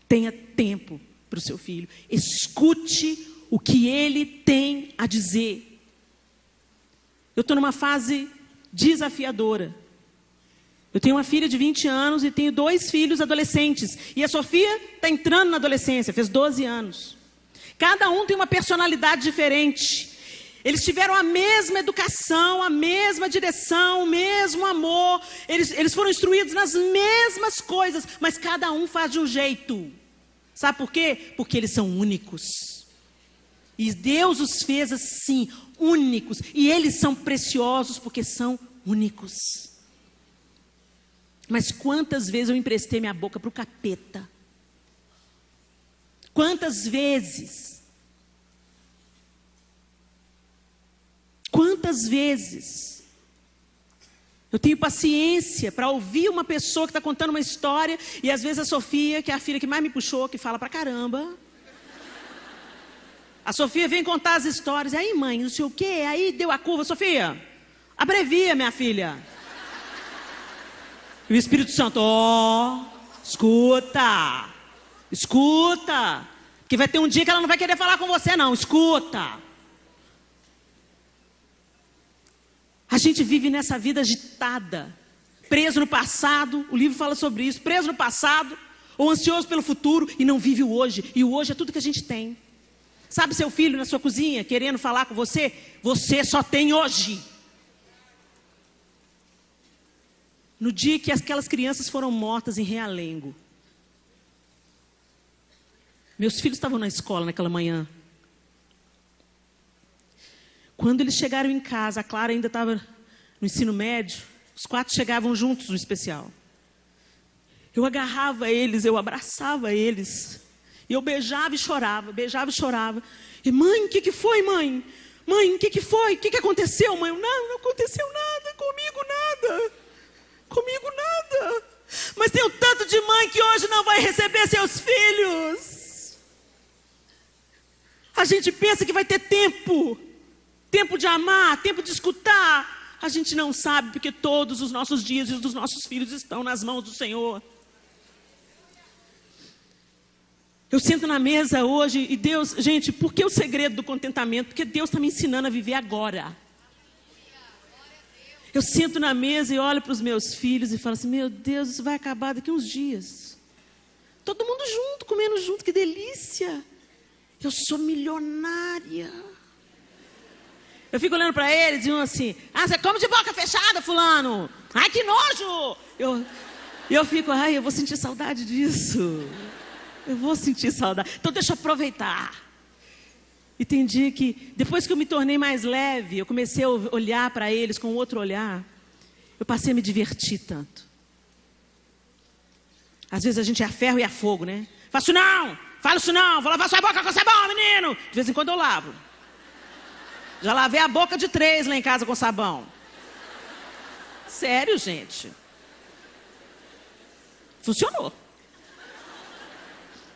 B: Tenha tempo para o seu filho. Escute o que ele tem a dizer. Eu estou numa fase desafiadora. Eu tenho uma filha de 20 anos e tenho 2 filhos adolescentes. E a Sofia está entrando na adolescência, fez 12 anos. Cada um tem uma personalidade diferente. Eles tiveram a mesma educação, a mesma direção, o mesmo amor. Eles foram instruídos nas mesmas coisas, mas cada um faz de um jeito. Sabe por quê? Porque eles são únicos. E Deus os fez assim, únicos. E eles são preciosos porque são únicos. Mas quantas vezes eu emprestei minha boca para o capeta? Quantas vezes? Quantas vezes? Eu tenho paciência para ouvir uma pessoa que está contando uma história, e às vezes a Sofia, que é a filha que mais me puxou, que fala pra caramba. A Sofia vem contar as histórias. Aí, mãe, não sei o quê, aí deu a curva. Sofia, abrevia, minha filha. E o Espírito Santo, escuta, escuta, que vai ter um dia que ela não vai querer falar com você não, escuta. A gente vive nessa vida agitada, preso no passado, o livro fala sobre isso, preso no passado, ou ansioso pelo futuro e não vive o hoje, e o hoje é tudo que a gente tem. Sabe seu filho na sua cozinha querendo falar com você? Você só tem hoje. No dia que aquelas crianças foram mortas em Realengo, meus filhos estavam na escola naquela manhã. Quando eles chegaram em casa, a Clara ainda estava no ensino médio, os 4 chegavam juntos no especial. Eu agarrava eles, eu abraçava eles, e eu beijava e chorava, beijava e chorava. E mãe, o que foi, mãe? Mãe, o que foi? O que aconteceu, mãe? Não aconteceu nada, comigo nada. Comigo nada. Mas tem um tanto de mãe que hoje não vai receber seus filhos. A gente pensa que vai ter tempo de amar, tempo de escutar. A gente não sabe, porque todos os nossos dias e os dos nossos filhos estão nas mãos do Senhor. Eu sento na mesa hoje e Deus, gente, por que o segredo do contentamento? Porque Deus está me ensinando a viver agora. Eu sento na mesa e olho para os meus filhos e falo assim, meu Deus, isso vai acabar daqui uns dias. Todo mundo junto, comendo junto, que delícia. Eu sou milionária. Eu fico olhando para eles e um assim, você come de boca fechada, fulano. Ai, que nojo. Eu fico, eu vou sentir saudade disso. Eu vou sentir saudade. Então deixa eu aproveitar. E tem dia que, depois que eu me tornei mais leve, eu comecei a olhar para eles com outro olhar, eu passei a me divertir tanto. Às vezes a gente é a ferro e a fogo, né? Faço não, fala isso não, vou lavar sua boca com sabão, menino. De vez em quando eu lavo. Já lavei a boca de 3 lá em casa com sabão. Sério, gente. Funcionou.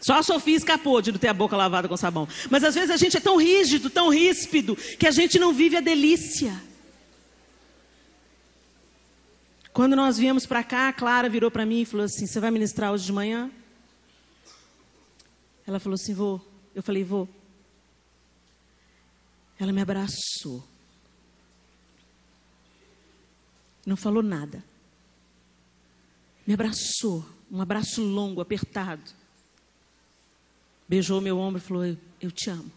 B: Só a Sofia escapou de não ter a boca lavada com sabão. Mas às vezes a gente é tão rígido, tão ríspido, que a gente não vive a delícia. Quando nós viemos para cá, a Clara virou para mim e falou assim, você vai ministrar hoje de manhã? Ela falou assim, vou. Eu falei, vou. Ela me abraçou. Não falou nada. Me abraçou. Um abraço longo, apertado. Beijou meu ombro e falou, eu te amo.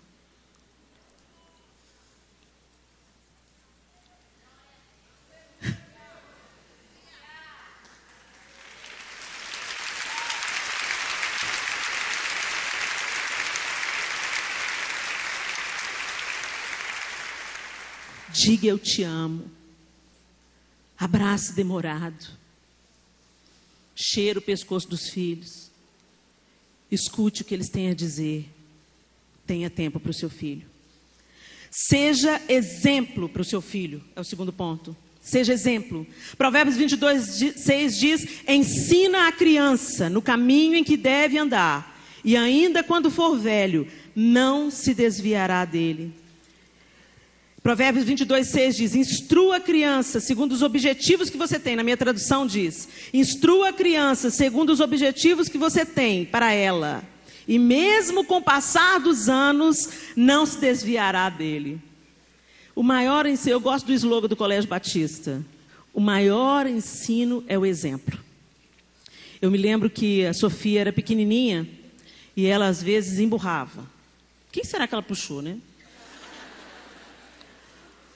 B: Diga eu te amo. Abraço demorado. Cheira o pescoço dos filhos. Escute o que eles têm a dizer. Tenha tempo para o seu filho. Seja exemplo para o seu filho. É o segundo ponto. Seja exemplo. Provérbios 22:6 diz: ensina a criança no caminho em que deve andar, e ainda quando for velho, não se desviará dele. Provérbios 22:6 diz: instrua a criança segundo os objetivos que você tem. Na minha tradução diz: instrua a criança segundo os objetivos que você tem para ela, e mesmo com o passar dos anos, não se desviará dele. O maior ensino, eu gosto do slogan do Colégio Batista: o maior ensino é o exemplo. Eu me lembro que a Sofia era pequenininha e ela às vezes emburrava. Quem será que ela puxou, né?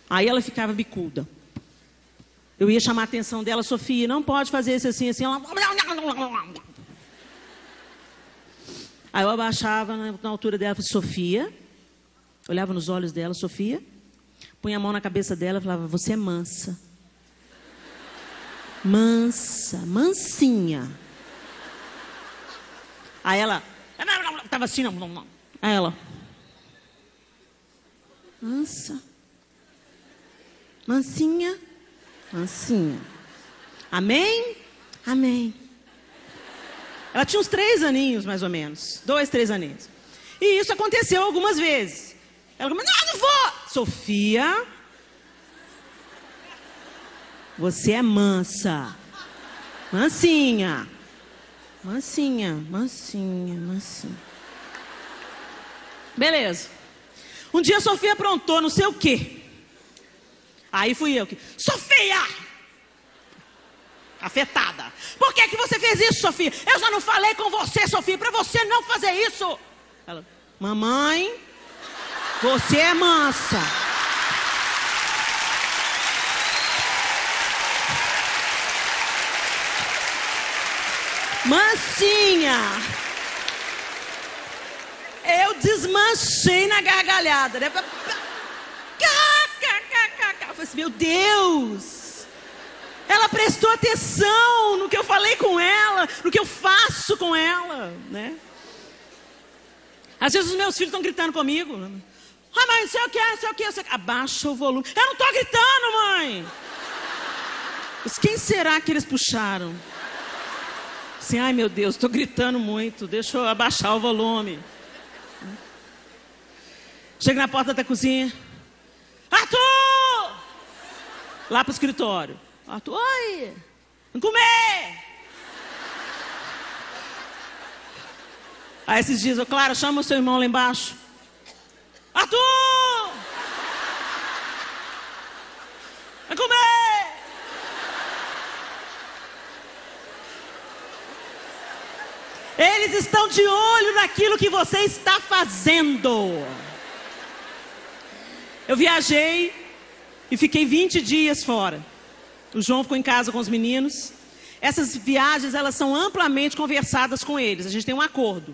B: Aí ela ficava bicuda. Eu ia chamar a atenção dela: Sofia, não pode fazer isso assim, assim. Ela... Aí eu abaixava na altura dela e falava: Sofia. Olhava nos olhos dela: Sofia. Punha a mão na cabeça dela e falava: você é mansa. Mansa, mansinha. Aí ela estava assim, não. Aí ela: mansa. Mansinha. Mansinha. Amém? Amém. Ela tinha uns 3 aninhos, mais ou menos. 2, 3 aninhos. E isso aconteceu algumas vezes. Ela falou: não vou. Sofia, você é mansa. Mansinha. Mansinha, mansinha, mansinha. Beleza. Um dia a Sofia aprontou não sei o quê. Aí fui eu que: Sofia! Afetada. Por que você fez isso, Sofia? Eu já não falei com você, Sofia, para você não fazer isso. Ela: mamãe, você é mansa. Mansinha. Eu desmanchei na gargalhada, né? Eu falei assim: meu Deus, ela prestou atenção no que eu falei com ela, no que eu faço com ela, né? Às vezes os meus filhos estão gritando comigo: ah, mãe, sei o que, sei o que. Abaixa o volume. Eu não estou gritando, mãe. Mas quem será que eles puxaram? Assim: ai meu Deus, estou gritando muito, deixa eu abaixar o volume. Chega na porta da cozinha: Arthur! Lá para o escritório: Arthur, oi, vamos comer. Aí esses dias: Clara, chama o seu irmão lá embaixo. Arthur! Vai comer! Eles estão de olho naquilo que você está fazendo. Eu viajei e fiquei 20 dias fora. O João ficou em casa com os meninos. Essas viagens, elas são amplamente conversadas com eles. A gente tem um acordo.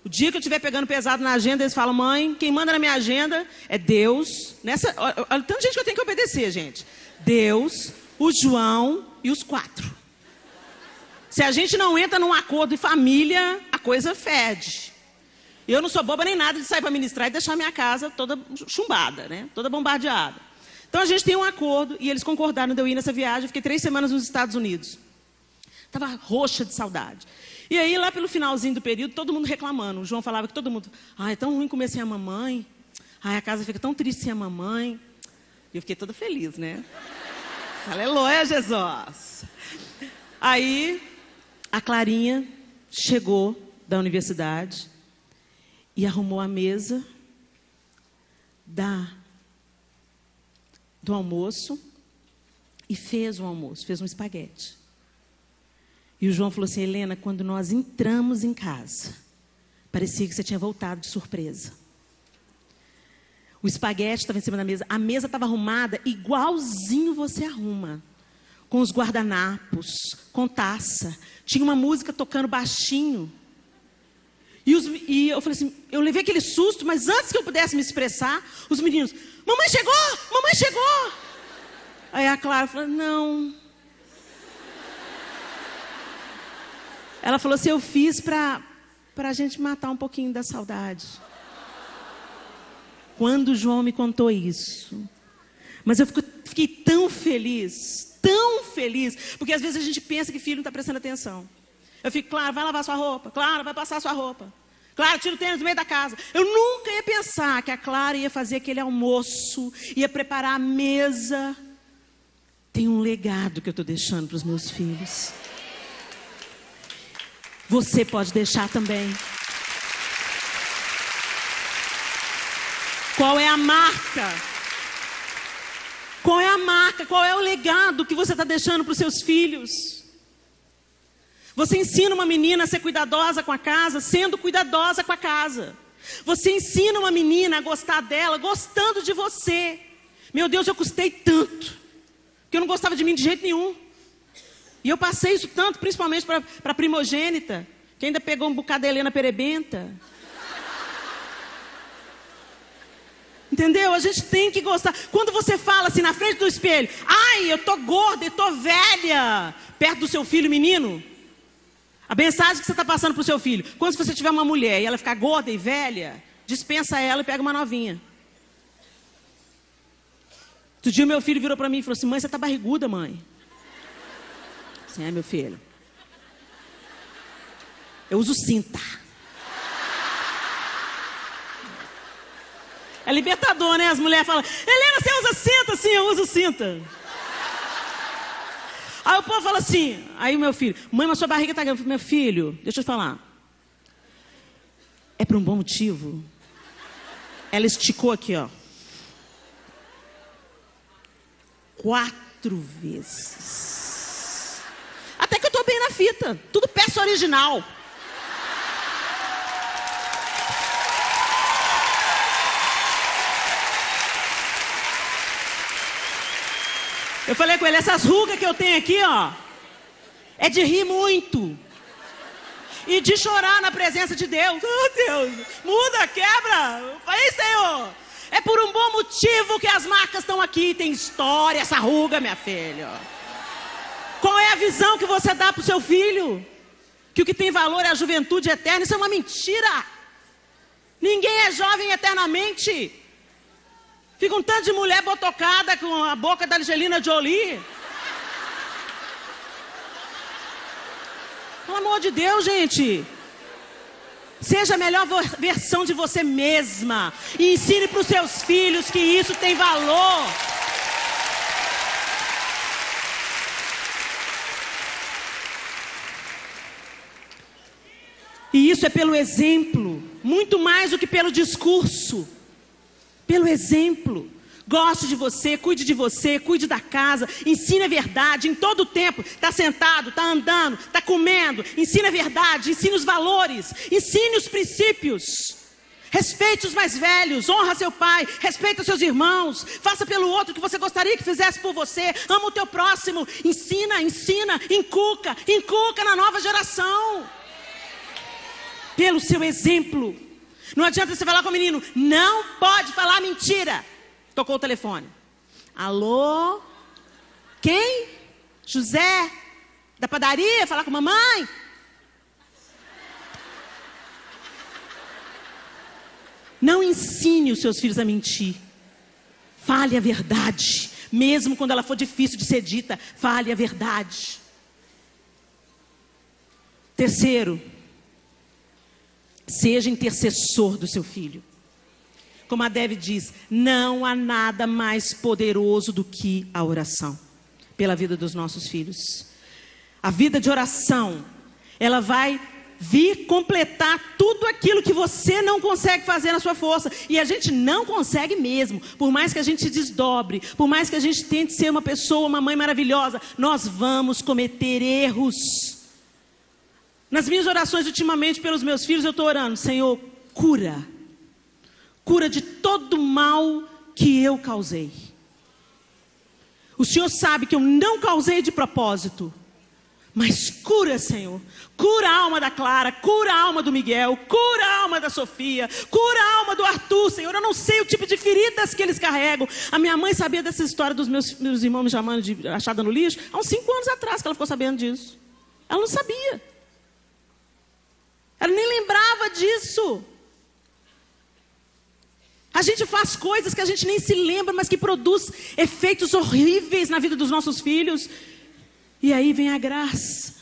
B: O dia que eu estiver pegando pesado na agenda, eles falam: mãe, quem manda na minha agenda é Deus. Olha, tanta gente que eu tenho que obedecer, gente. Deus, o João e os 4. Se a gente não entra num acordo de família, a coisa fede. Eu não sou boba nem nada de sair para ministrar e deixar minha casa toda chumbada, né? Toda bombardeada. Então a gente tem um acordo e eles concordaram de eu ir nessa viagem. Eu fiquei 3 semanas nos Estados Unidos. Estava roxa de saudade. E aí, lá pelo finalzinho do período, todo mundo reclamando. O João falava que todo mundo: ai, é tão ruim comer sem a mamãe. Ai, a casa fica tão triste sem a mamãe. E eu fiquei toda feliz, né? Aleluia, Jesus. Aí, a Clarinha chegou da universidade e arrumou a mesa do almoço e fez um almoço, fez um espaguete. E o João falou assim: Helena, quando nós entramos em casa, parecia que você tinha voltado de surpresa. O espaguete estava em cima da mesa, a mesa estava arrumada igualzinho você arruma, com os guardanapos, com taça, tinha uma música tocando baixinho. E eu falei assim, eu levei aquele susto, mas antes que eu pudesse me expressar, os meninos: mamãe chegou, mamãe chegou. Aí a Clara falou: não. Ela falou assim: eu fiz para a gente matar um pouquinho da saudade. Quando o João me contou isso, mas eu fiquei tão feliz, porque às vezes a gente pensa que filho não está prestando atenção. Eu fico, claro, vai lavar sua roupa, claro, vai passar sua roupa, claro, tira o tênis do meio da casa. Eu nunca ia pensar que a Clara ia fazer aquele almoço, ia preparar a mesa. Tem um legado que eu estou deixando para os meus filhos. Você pode deixar também. Qual é a marca? Qual é a marca? Qual é o legado que você está deixando para os seus filhos? Você ensina uma menina a ser cuidadosa com a casa, sendo cuidadosa com a casa. Você ensina uma menina a gostar dela, gostando de você. Meu Deus, eu custei tanto, porque eu não gostava de mim de jeito nenhum. E eu passei isso tanto, principalmente para a primogênita, que ainda pegou um bocado da Helena Perebenta. Entendeu? A gente tem que gostar. Quando você fala assim na frente do espelho, ai, eu tô gorda e tô velha, perto do seu filho menino, a mensagem que você está passando para o seu filho, quando você tiver uma mulher e ela ficar gorda e velha, dispensa ela e pega uma novinha. Outro dia o meu filho virou para mim e falou assim, mãe, você tá barriguda, mãe? Assim, meu filho, eu uso cinta. É libertador, né? As mulheres falam, Helena, você usa cinta? Sim, eu uso cinta. Aí o povo fala assim, aí o meu filho, mãe, mas sua barriga tá grande. Meu filho, deixa eu te falar. É por um bom motivo. Ela esticou aqui, ó. 4 vezes. Até que eu tô bem na fita. Tudo peça original. Eu falei com ele, essas rugas que eu tenho aqui, ó, é de rir muito. E de chorar na presença de Deus. Oh, Deus, muda, quebra. Aí, Senhor. É por um bom motivo que as marcas estão aqui. Tem história essa ruga, minha filha. Qual é a visão que você dá para o seu filho? Que o que tem valor é a juventude eterna. Isso é uma mentira. Ninguém é jovem eternamente. Fica um tanto de mulher botocada com a boca da Angelina Jolie. Pelo amor de Deus, gente. Seja a melhor versão de você mesma. E ensine para os seus filhos que isso tem valor. E isso é pelo exemplo. Muito mais do que pelo discurso. Pelo exemplo. Goste de você, cuide da casa, ensine a verdade em todo o tempo. Está sentado, está andando, está comendo. Ensine a verdade, ensine os valores, ensine os princípios. Respeite os mais velhos, honra seu pai, respeita seus irmãos. Faça pelo outro o que você gostaria que fizesse por você. Ama o teu próximo. Ensina, inculca na nova geração. Pelo seu exemplo. Não adianta você falar com o menino, não pode falar mentira. Tocou o telefone. Alô? Quem? José? Da padaria? Falar com a mamãe? Não ensine os seus filhos a mentir. Fale a verdade. Mesmo quando ela for difícil de ser dita, fale a verdade. Terceiro, seja intercessor do seu filho. Como a Deve diz, não há nada mais poderoso do que a oração pela vida dos nossos filhos. A vida de oração, ela vai vir completar tudo aquilo que você não consegue fazer na sua força. E a gente não consegue mesmo. Por mais que a gente se desdobre, por mais que a gente tente ser uma pessoa, uma mãe maravilhosa, nós vamos cometer erros. Nas minhas orações ultimamente pelos meus filhos, eu estou orando, Senhor, cura de todo mal que eu causei. O Senhor sabe que eu não causei de propósito, mas cura, Senhor. Cura a alma da Clara, cura a alma do Miguel, cura a alma da Sofia, cura a alma do Arthur, Senhor. Eu não sei o tipo de feridas que eles carregam. A minha mãe sabia dessa história dos meus irmãos me chamando de achada no lixo há uns 5 anos atrás que ela ficou sabendo disso. Ela não sabia. Ela nem lembrava disso. A gente faz coisas que a gente nem se lembra, mas que produz efeitos horríveis na vida dos nossos filhos. E aí vem a graça.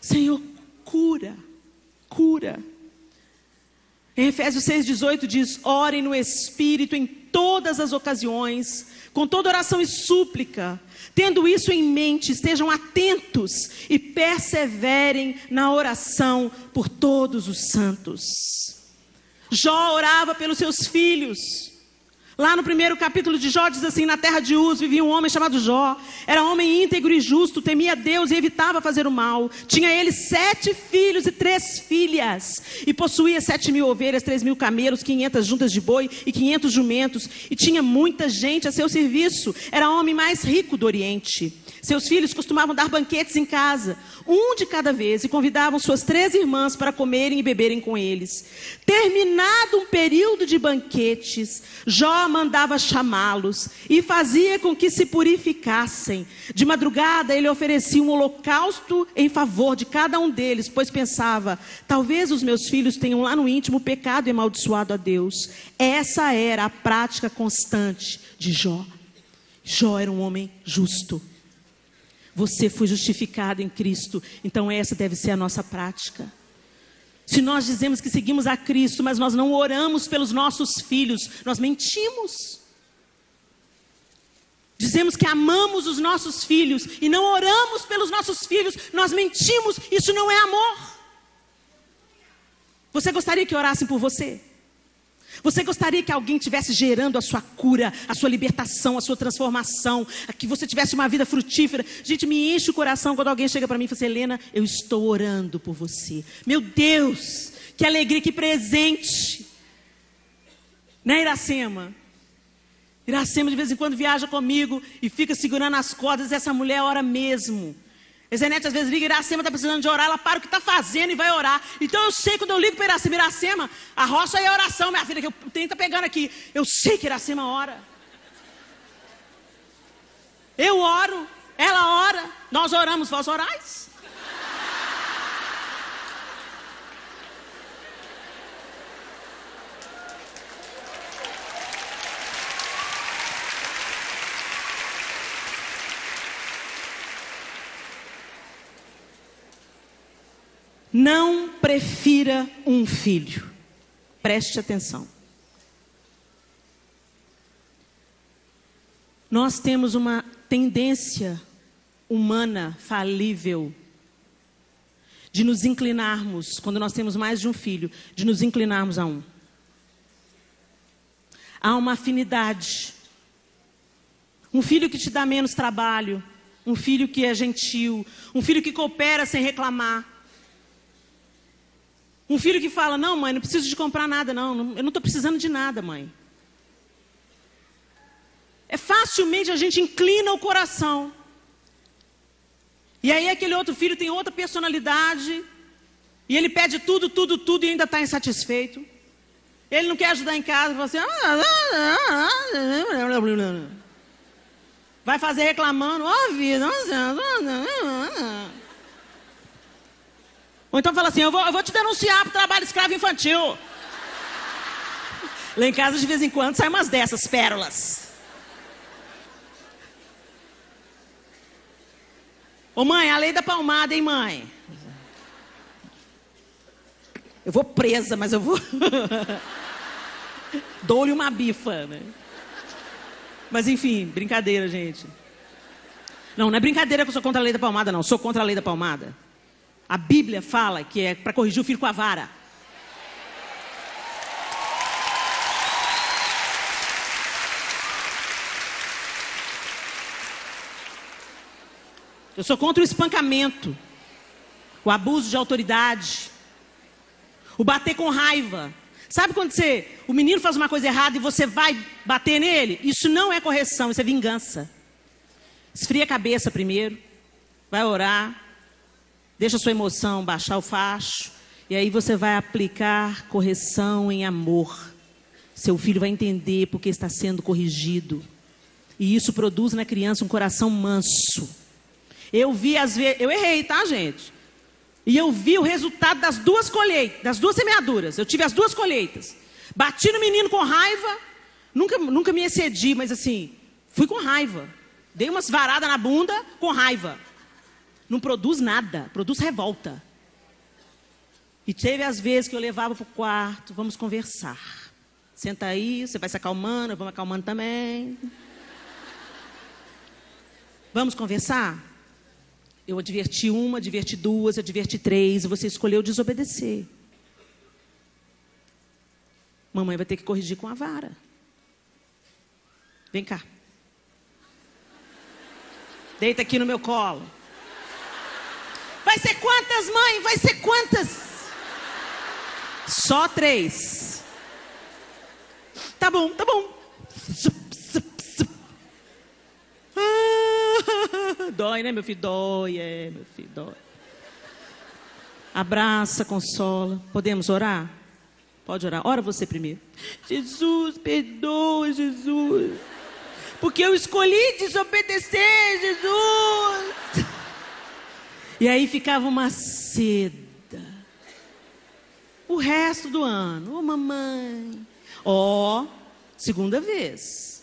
B: Senhor, cura, cura. Em Efésios 6,18 diz: orem no Espírito em todas as ocasiões, com toda oração e súplica. Tendo isso em mente, estejam atentos e perseverem na oração por todos os santos. Jó orava pelos seus filhos. Lá no primeiro capítulo de Jó diz assim: na terra de Uz vivia um homem chamado Jó. Era homem íntegro e justo, temia Deus e evitava fazer o mal. Tinha ele 7 filhos e 3 filhas. E possuía 7.000 ovelhas, 3.000 camelos, 500 juntas de boi e 500 jumentos. E tinha muita gente a seu serviço. Era o homem mais rico do Oriente. Seus filhos costumavam dar banquetes em casa, um de cada vez, e convidavam suas 3 irmãs para comerem e beberem com eles. Terminado um período de banquetes, Jó mandava chamá-los e fazia com que se purificassem. De madrugada ele oferecia um holocausto em favor de cada um deles, pois pensava: talvez os meus filhos tenham lá no íntimo pecado e amaldiçoado a Deus. Essa era a prática constante de Jó. Jó era um homem justo. Você foi justificado em Cristo, então essa deve ser a nossa prática. Se nós dizemos que seguimos a Cristo, mas nós não oramos pelos nossos filhos, nós mentimos. Dizemos que amamos os nossos filhos e não oramos pelos nossos filhos, nós mentimos, isso não é amor. Você gostaria que orassem por você? Você gostaria que alguém estivesse gerando a sua cura, a sua libertação, a sua transformação, que você tivesse uma vida frutífera? Gente, me enche o coração quando alguém chega para mim e fala assim: Helena, eu estou orando por você. Meu Deus, que alegria, que presente. Né, Iracema? Iracema de vez em quando viaja comigo e fica segurando as cordas. Essa mulher ora mesmo. A Zenete às vezes liga: Iracema está precisando de orar, ela para o que está fazendo e vai orar. Então eu sei, quando eu ligo para Iracema: Iracema, a rocha é oração, minha filha, que o trem está pegando aqui. Eu sei que Iracema ora. Eu oro, ela ora, nós oramos, vós orais. Não prefira um filho. Preste atenção. Nós temos uma tendência humana falível de nos inclinarmos, quando nós temos mais de um filho, de nos inclinarmos a um. Há uma afinidade. Um filho que te dá menos trabalho, um filho que é gentil, um filho que coopera sem reclamar. Um filho que fala: não, mãe, não preciso de comprar nada, não. Eu não estou precisando de nada, mãe. É facilmente a gente inclina o coração. E aí aquele outro filho tem outra personalidade. E ele pede tudo, tudo, tudo e ainda está insatisfeito. Ele não quer ajudar em casa. Fala assim: vai fazer reclamando. Ó, vida. Ou então fala assim: eu vou te denunciar por trabalho escravo infantil. Lá em casa de vez em quando saem umas dessas pérolas. Ô mãe, a lei da palmada, hein, mãe? Eu vou presa, mas eu vou dou-lhe uma bifa, né? Mas enfim, brincadeira, gente. Não é brincadeira que eu sou contra a lei da palmada, não. Sou contra a lei da palmada. A Bíblia fala que é para corrigir o filho com a vara. Eu sou contra o espancamento, o abuso de autoridade, o bater com raiva. Sabe quando o menino faz uma coisa errada e você vai bater nele? Isso não é correção, isso é vingança. Esfria a cabeça primeiro, vai orar. Deixa a sua emoção baixar o facho. E aí você vai aplicar correção em amor. Seu filho vai entender porque está sendo corrigido. E isso produz na criança um coração manso. Eu vi às vezes... Eu errei, tá, gente? E eu vi o resultado das 2 colheitas, das 2 semeaduras. Eu tive as 2 colheitas. Bati no menino com raiva. Nunca me excedi, mas assim, fui com raiva. Dei umas varadas na bunda com raiva. Não produz nada, produz revolta. E teve as vezes que eu levava para o quarto, vamos conversar. Senta aí, você vai se acalmando, eu vou me acalmando também. Vamos conversar? Eu adverti uma, adverti duas, adverti três, e você escolheu desobedecer. Mamãe vai ter que corrigir com a vara. Vem cá. Deita aqui no meu colo. Vai ser quantas, mãe? Vai ser quantas? Só 3. Tá bom, tá bom. Dói, né, meu filho? Dói, meu filho, dói. Abraça, consola. Podemos orar? Pode orar. Ora você primeiro. Jesus, perdoa, Jesus. Porque eu escolhi desobedecer, Jesus. E aí ficava uma seda. O resto do ano. Ô, mamãe. Segunda vez.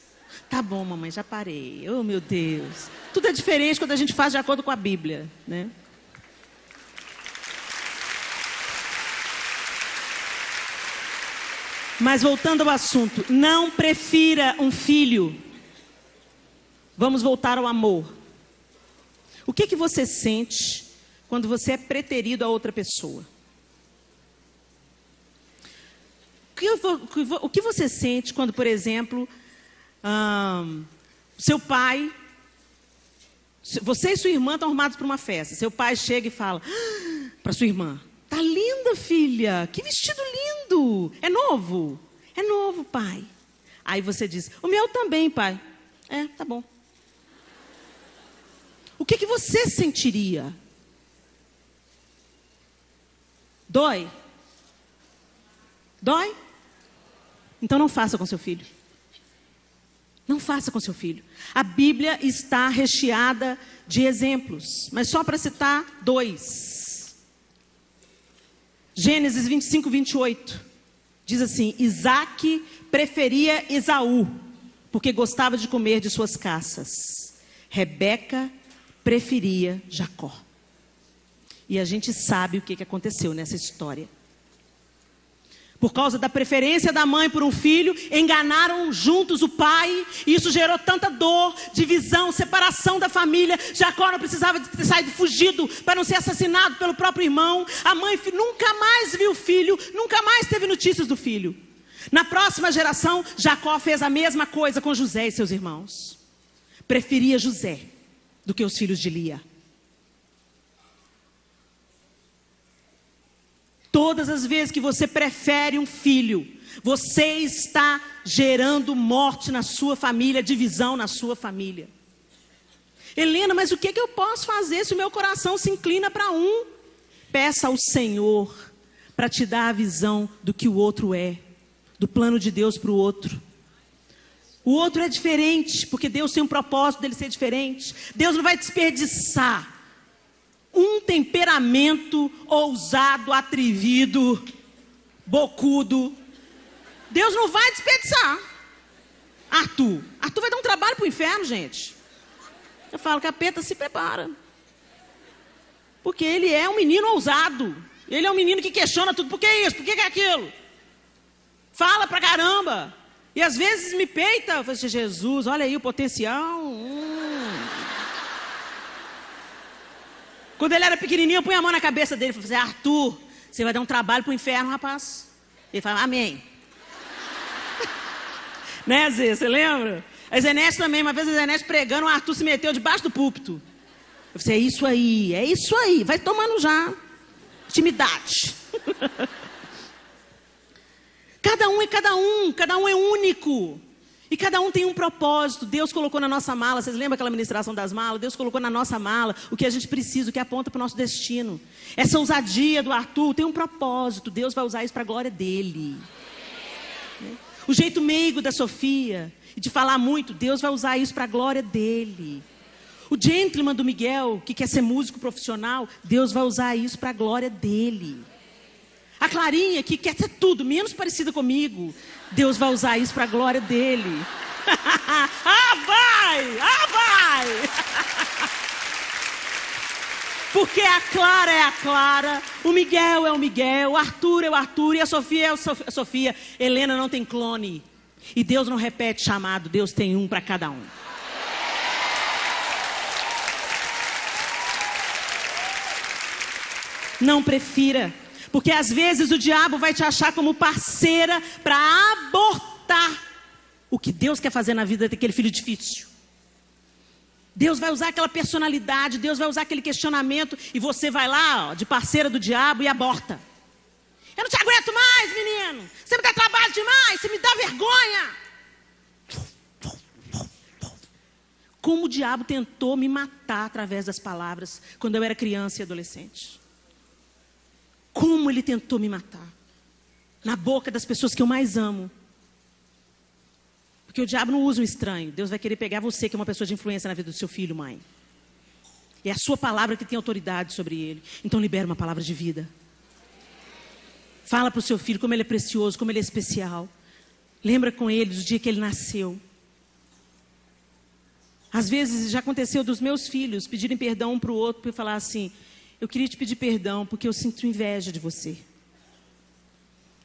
B: Tá bom, mamãe, já parei. Oh, meu Deus. Tudo é diferente quando a gente faz de acordo com a Bíblia, né? Mas voltando ao assunto, não prefira um filho. Vamos voltar ao amor. O que você sente quando você é preterido a outra pessoa? O que você sente quando, por exemplo, seu pai, você e sua irmã estão arrumados para uma festa. Seu pai chega e fala para sua irmã: tá linda, filha, que vestido lindo. É novo? É novo, pai. Aí você diz: o meu também, pai. Tá bom. O que você sentiria? Dói? Dói? Então não faça com seu filho. Não faça com seu filho. A Bíblia está recheada de exemplos, mas só para citar 2. Gênesis 25, 28. Diz assim: Isaque preferia Esaú, porque gostava de comer de suas caças. Rebeca preferia Jacó. E a gente sabe o que aconteceu nessa história. Por causa da preferência da mãe por um filho, enganaram juntos o pai, e isso gerou tanta dor, divisão, separação da família. Jacó não precisava ter saído fugido para não ser assassinado pelo próprio irmão. A mãe nunca mais viu o filho, nunca mais teve notícias do filho. Na próxima geração, Jacó fez a mesma coisa com José e seus irmãos. Preferia José do que os filhos de Lia. Todas as vezes que você prefere um filho, você está gerando morte na sua família, divisão na sua família. Helena, mas o que eu posso fazer se o meu coração se inclina para um? Peça ao Senhor para te dar a visão do que o outro é, do plano de Deus para o outro. O outro é diferente, porque Deus tem um propósito dele ser diferente. Deus não vai desperdiçar um temperamento ousado, atrevido, bocudo. Deus não vai desperdiçar. Arthur vai dar um trabalho para o inferno, gente. Eu falo: capeta, se prepara. Porque ele é um menino ousado. Ele é um menino que questiona tudo. Por que isso? Por que é aquilo? Fala pra caramba. E às vezes me peita. Eu falo assim: Jesus, olha aí o potencial. Quando ele era pequenininho, eu punha a mão na cabeça dele e falei assim: Arthur, você vai dar um trabalho pro inferno, rapaz. Ele fala: amém. Né, Zé? Você lembra? A Zenete também, uma vez a Zenete pregando, o Arthur se meteu debaixo do púlpito. Eu falei: é isso aí, vai tomando já. Intimidade. Cada um é único. E cada um tem um propósito. Deus colocou na nossa mala. Vocês lembram aquela ministração das malas? Deus colocou na nossa mala o que a gente precisa, o que aponta para o nosso destino. Essa ousadia do Arthur tem um propósito. Deus vai usar isso para a glória dele. O jeito meigo da Sofia, e de falar muito, Deus vai usar isso para a glória dele. O gentleman do Miguel, que quer ser músico profissional, Deus vai usar isso para a glória dele. A Clarinha, que quer ser tudo, menos parecida comigo. Deus vai usar isso para a glória dele. Vai! Porque a Clara é a Clara, o Miguel é o Miguel, o Arthur é o Arthur e a Sofia é a Sofia. Helena não tem clone. E Deus não repete chamado, Deus tem um para cada um. Não prefira, porque às vezes o diabo vai te achar como parceira para abortar o que Deus quer fazer na vida daquele filho difícil. Deus vai usar aquela personalidade, Deus vai usar aquele questionamento e você vai lá, ó, de parceira do diabo e aborta. Eu não te aguento mais, menino. Você me dá trabalho demais, você me dá vergonha. Como o diabo tentou me matar através das palavras quando eu era criança e adolescente. Como ele tentou me matar. Na boca das pessoas que eu mais amo. Porque o diabo não usa um estranho. Deus vai querer pegar você, que é uma pessoa de influência na vida do seu filho, mãe. É a sua palavra que tem autoridade sobre ele. Então libera uma palavra de vida. Fala para o seu filho como ele é precioso, como ele é especial. Lembra com ele do dia que ele nasceu. Às vezes já aconteceu dos meus filhos pedirem perdão um para o outro, para falar assim, eu queria te pedir perdão porque eu sinto inveja de você.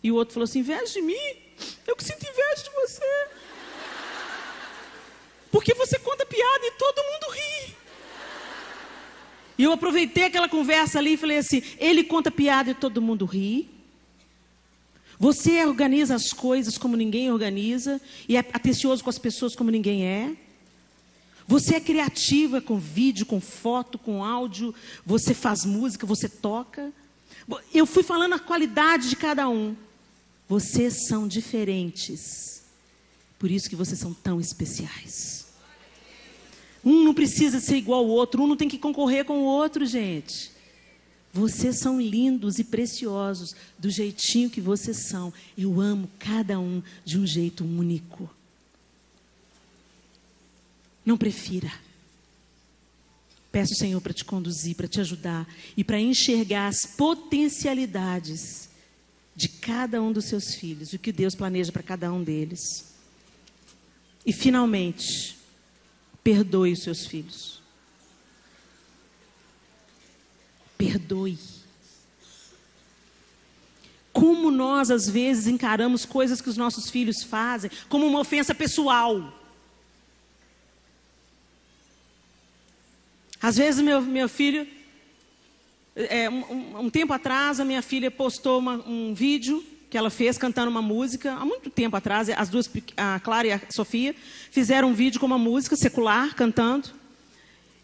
B: E o outro falou assim, inveja de mim? Eu que sinto inveja de você. Porque você conta piada e todo mundo ri. E eu aproveitei aquela conversa ali e falei assim, ele conta piada e todo mundo ri. Você organiza as coisas como ninguém organiza e é atencioso com as pessoas como ninguém é. Você é criativa com vídeo, com foto, com áudio. Você faz música, você toca. Eu fui falando a qualidade de cada um. Vocês são diferentes. Por isso que vocês são tão especiais. Um não precisa ser igual ao outro. Um não tem que concorrer com o outro, gente. Vocês são lindos e preciosos do jeitinho que vocês são. Eu amo cada um de um jeito único. Não prefira. Peço ao Senhor para te conduzir, para te ajudar e para enxergar as potencialidades de cada um dos seus filhos, o que Deus planeja para cada um deles. E finalmente, perdoe os seus filhos. Perdoe. Como nós às vezes encaramos coisas que os nossos filhos fazem como uma ofensa pessoal. Às vezes meu filho, um tempo atrás, a minha filha postou um vídeo que ela fez cantando uma música, há muito tempo atrás, as duas, a Clara e a Sofia, fizeram um vídeo com uma música secular, cantando,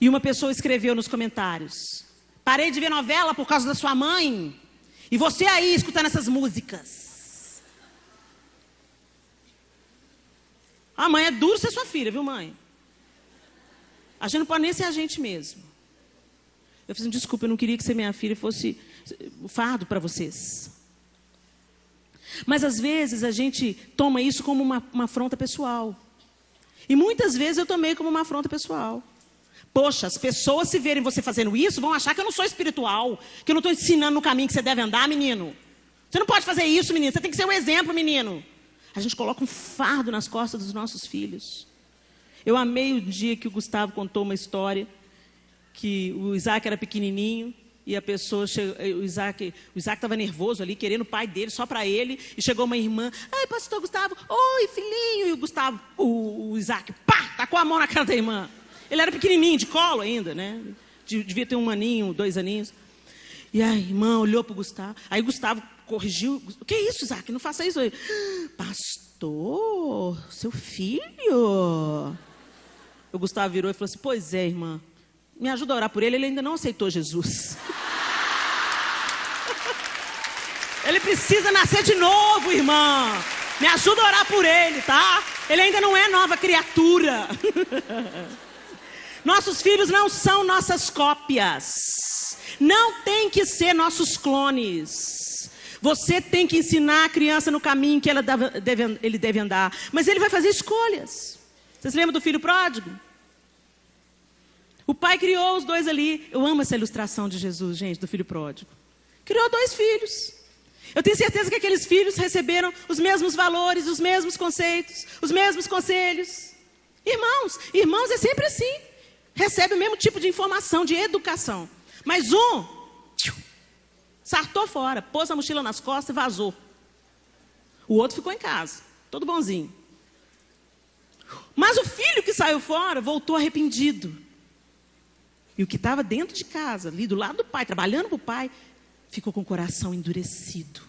B: e uma pessoa escreveu nos comentários, parei de ver novela por causa da sua mãe, e você aí escutando essas músicas. A mãe é duro ser sua filha, viu, mãe? A gente não pode nem ser a gente mesmo. Eu falei assim, desculpa, eu não queria que você, minha filha, fosse fardo para vocês. Mas às vezes a gente toma isso como uma afronta pessoal. E muitas vezes eu tomei como uma afronta pessoal. Poxa, as pessoas se verem você fazendo isso, vão achar que eu não sou espiritual, que eu não estou ensinando no caminho que você deve andar, menino. Você não pode fazer isso, menino, você tem que ser um exemplo, menino. A gente coloca um fardo nas costas dos nossos filhos. Eu amei o dia que o Gustavo contou uma história que o Isaac era pequenininho e a pessoa chegou, o Isaac estava nervoso ali, querendo o pai dele, só para ele, e chegou uma irmã, ai, pastor Gustavo, oi, filhinho, e o Gustavo, o Isaac, pá, tacou a mão na cara da irmã. Ele era pequenininho, de colo ainda, né? Devia ter 1 aninho, 2 aninhos. E a irmã olhou para o Gustavo, aí o Gustavo corrigiu, o que é isso, Isaac, não faça isso aí. Pastor, seu filho... O Gustavo virou e falou assim, pois é, irmã, me ajuda a orar por ele, ele ainda não aceitou Jesus. Ele precisa nascer de novo, irmã. Me ajuda a orar por ele, tá? Ele ainda não é nova criatura. Nossos filhos não são nossas cópias. Não tem que ser nossos clones. Você tem que ensinar a criança no caminho que ele deve andar. Mas ele vai fazer escolhas. Vocês lembram do filho pródigo? O pai criou os dois ali. Eu amo essa ilustração de Jesus, gente, do filho pródigo. Criou 2 filhos. Eu tenho certeza que aqueles filhos receberam os mesmos valores, os mesmos conceitos, os mesmos conselhos. Irmãos é sempre assim. Recebe o mesmo tipo de informação, de educação. Mas um sartou fora, pôs a mochila nas costas e vazou. O outro ficou em casa, todo bonzinho. Mas o filho que saiu fora voltou arrependido. E o que estava dentro de casa, ali do lado do pai, trabalhando para o pai, ficou com o coração endurecido.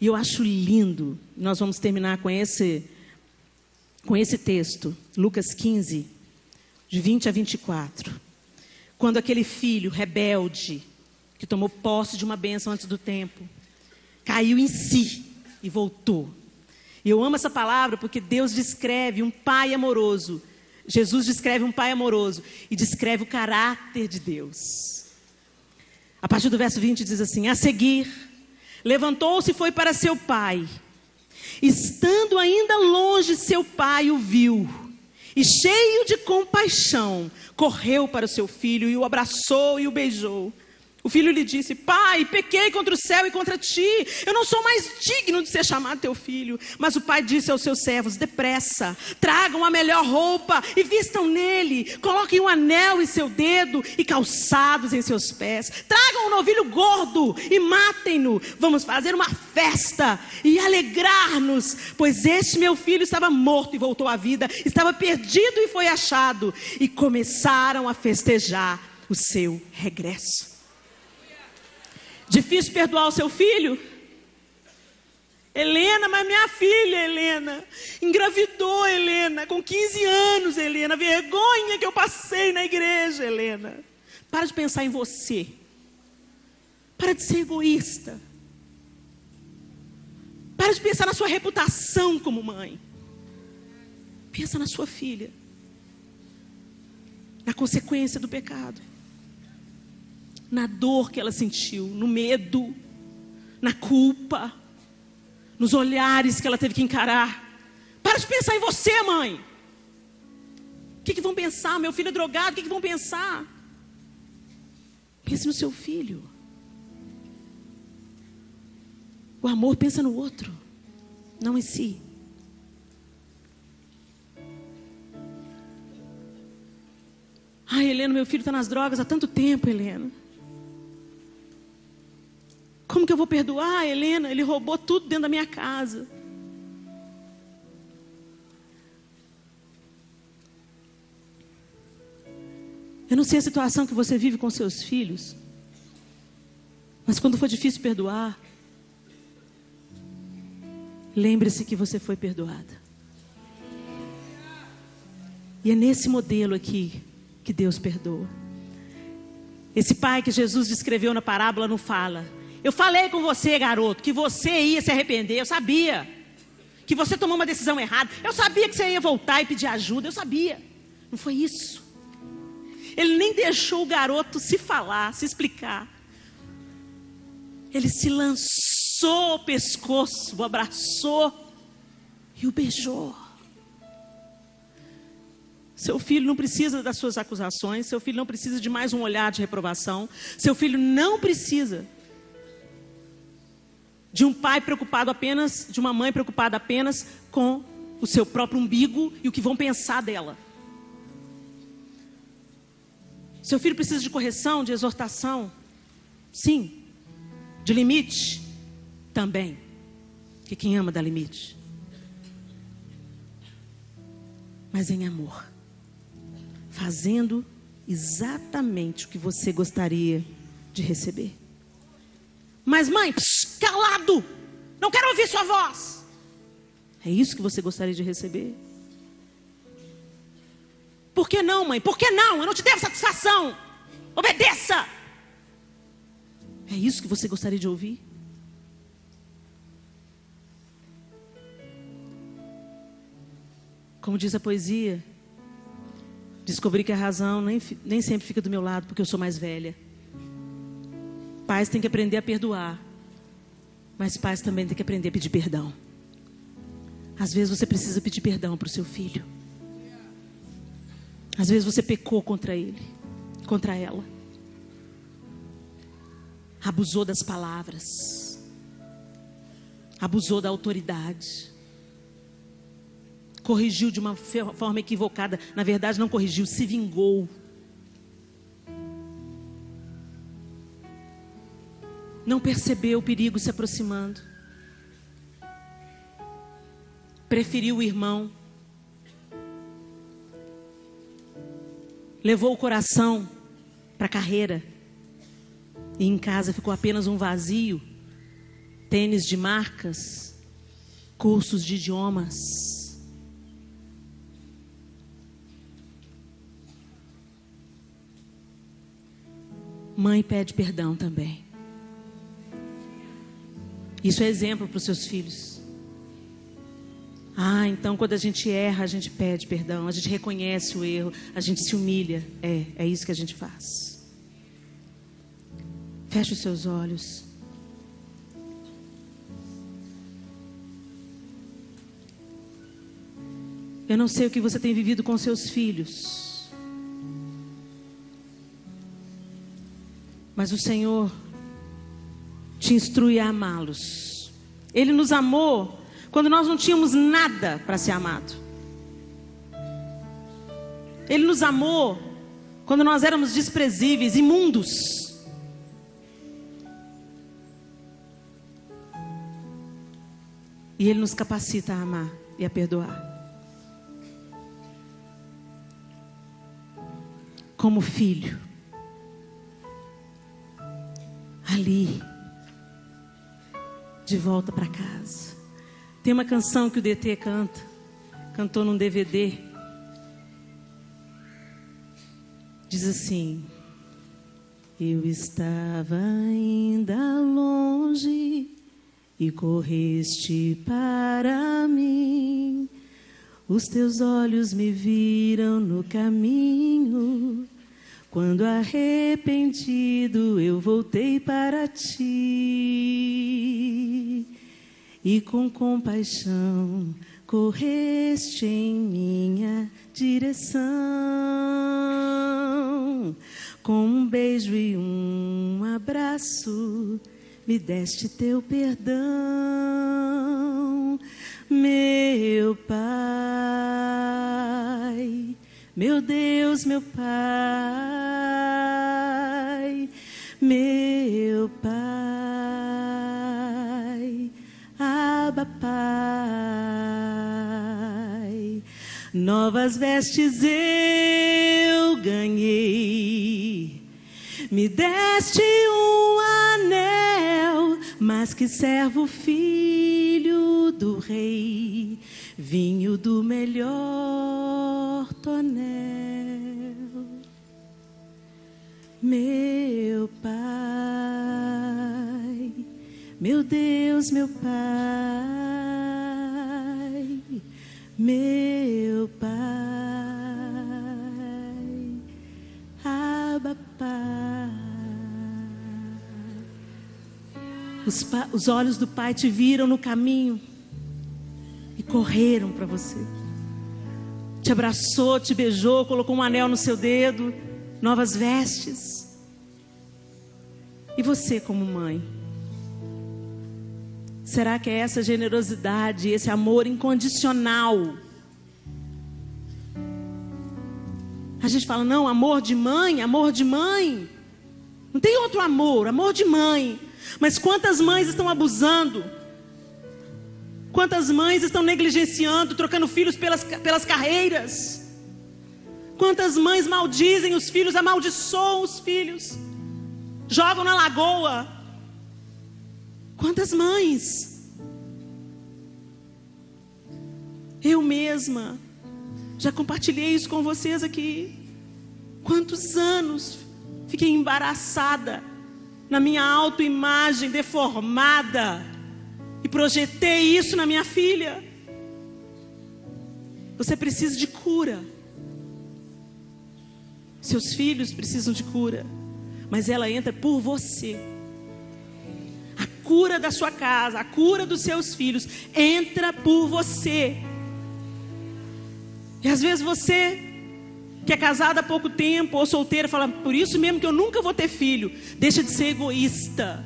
B: E eu acho lindo, nós vamos terminar com esse texto, Lucas 15, de 20 a 24. Quando aquele filho rebelde, que tomou posse de uma bênção antes do tempo, caiu em si e voltou. E eu amo essa palavra porque Deus descreve um pai amoroso. Jesus descreve um pai amoroso e descreve o caráter de Deus. A partir do verso 20 diz assim: a seguir, levantou-se e foi para seu pai. Estando ainda longe, seu pai o viu. E cheio de compaixão, correu para o seu filho e o abraçou e o beijou. O filho lhe disse: pai, pequei contra o céu e contra ti. Eu não sou mais digno de ser chamado teu filho. Mas o pai disse aos seus servos: depressa, tragam a melhor roupa e vistam nele. Coloquem um anel em seu dedo e calçados em seus pés. Tragam um novilho gordo e matem-no. Vamos fazer uma festa e alegrar-nos. Pois este meu filho estava morto e voltou à vida. Estava perdido e foi achado. E começaram a festejar o seu regresso. Difícil perdoar o seu filho? Helena, mas minha filha, Helena, engravidou, Helena, com 15 anos, Helena, vergonha que eu passei na igreja, Helena. Para de pensar em você. Para de ser egoísta. Para de pensar na sua reputação como mãe. Pensa na sua filha. Na consequência do pecado. Na dor que ela sentiu, no medo, na culpa, nos olhares que ela teve que encarar. Para de pensar em você, mãe. O que vão pensar? Meu filho é drogado, o que vão pensar? Pense no seu filho. O amor pensa no outro, não em si. Ai, Helena, meu filho está nas drogas há tanto tempo, Helena. Como que eu vou perdoar, Helena? Ele roubou tudo dentro da minha casa. Eu não sei a situação que você vive com seus filhos, mas quando for difícil perdoar, lembre-se que você foi perdoada. E é nesse modelo aqui que Deus perdoa. Esse pai que Jesus descreveu na parábola não fala: eu falei com você, garoto, que você ia se arrepender. Eu sabia que você tomou uma decisão errada. Eu sabia que você ia voltar e pedir ajuda. Eu sabia. Não foi isso. Ele nem deixou o garoto se falar, se explicar. Ele se lançou ao pescoço, o abraçou e o beijou. Seu filho não precisa das suas acusações. Seu filho não precisa de mais um olhar de reprovação. Seu filho não precisa de um pai preocupado apenas, de uma mãe preocupada apenas com o seu próprio umbigo e o que vão pensar dela. Seu filho precisa de correção, de exortação? Sim. De limite? Também. Porque quem ama dá limite. Mas em amor. Fazendo exatamente o que você gostaria de receber. Mas mãe, calado, não quero ouvir sua voz. É isso que você gostaria de receber? Por que não, mãe? Por que não? Eu não te devo satisfação. Obedeça. É isso que você gostaria de ouvir? Como diz a poesia, descobri que a razão nem sempre fica do meu lado, porque eu sou mais velha. Pais têm que aprender a perdoar, mas pais também têm que aprender a pedir perdão. Às vezes você precisa pedir perdão para o seu filho. Às vezes você pecou contra ele, contra ela. Abusou das palavras. abusou da autoridade, corrigiu de uma forma equivocada. Na verdade, não corrigiu, se vingou. Não percebeu o perigo se aproximando. Preferiu o irmão. Levou o coração para a carreira. E em casa ficou apenas um vazio. Tênis de marcas. Cursos de idiomas. Mãe pede perdão também. Isso é exemplo para os seus filhos. Então quando a gente erra, a gente pede perdão, a gente reconhece o erro, a gente se humilha. É isso que a gente faz. Feche os seus olhos. Eu não sei o que você tem vivido com seus filhos, mas o Senhor te instrui a amá-los. Ele nos amou quando nós não tínhamos nada para ser amado. Ele nos amou quando nós éramos desprezíveis, imundos. E Ele nos capacita a amar e a perdoar. Como filho. Ali. De volta para casa. Tem uma canção que o DT cantou num DVD. Diz assim: eu estava ainda longe e correste para mim. Os teus olhos me viram no caminho. Quando arrependido eu voltei para ti. E com compaixão correste em minha direção. Com um beijo e um abraço me deste teu perdão. Meu Pai, meu Deus, meu Pai, meu Pai, Abba Pai. Novas vestes eu ganhei, me deste um anel, mas que servo filho do rei, vinho do melhor tonel. Meu Pai, meu Deus, meu Pai, meu Pai, Abba Pai. Os olhos do Pai te viram no caminho e correram para você. Te abraçou, te beijou, colocou um anel no seu dedo, novas vestes. E você como mãe? Será que é essa generosidade, esse amor incondicional? A gente fala, não, amor de mãe, amor de mãe. Não tem outro amor, amor de mãe. Mas quantas mães estão abusando? Quantas mães estão negligenciando, trocando filhos pelas carreiras? Quantas mães maldizem os filhos, amaldiçoam os filhos, jogam na lagoa? Quantas mães? Eu mesma já compartilhei isso com vocês aqui. Quantos anos fiquei embaraçada na minha autoimagem deformada e projetei isso na minha filha. Você precisa de cura. Seus filhos precisam de cura, mas ela entra por você. A cura da sua casa, a cura dos seus filhos entra por você. E às vezes você que é casada há pouco tempo ou solteira fala, por isso mesmo que eu nunca vou ter filho. Deixa de ser egoísta.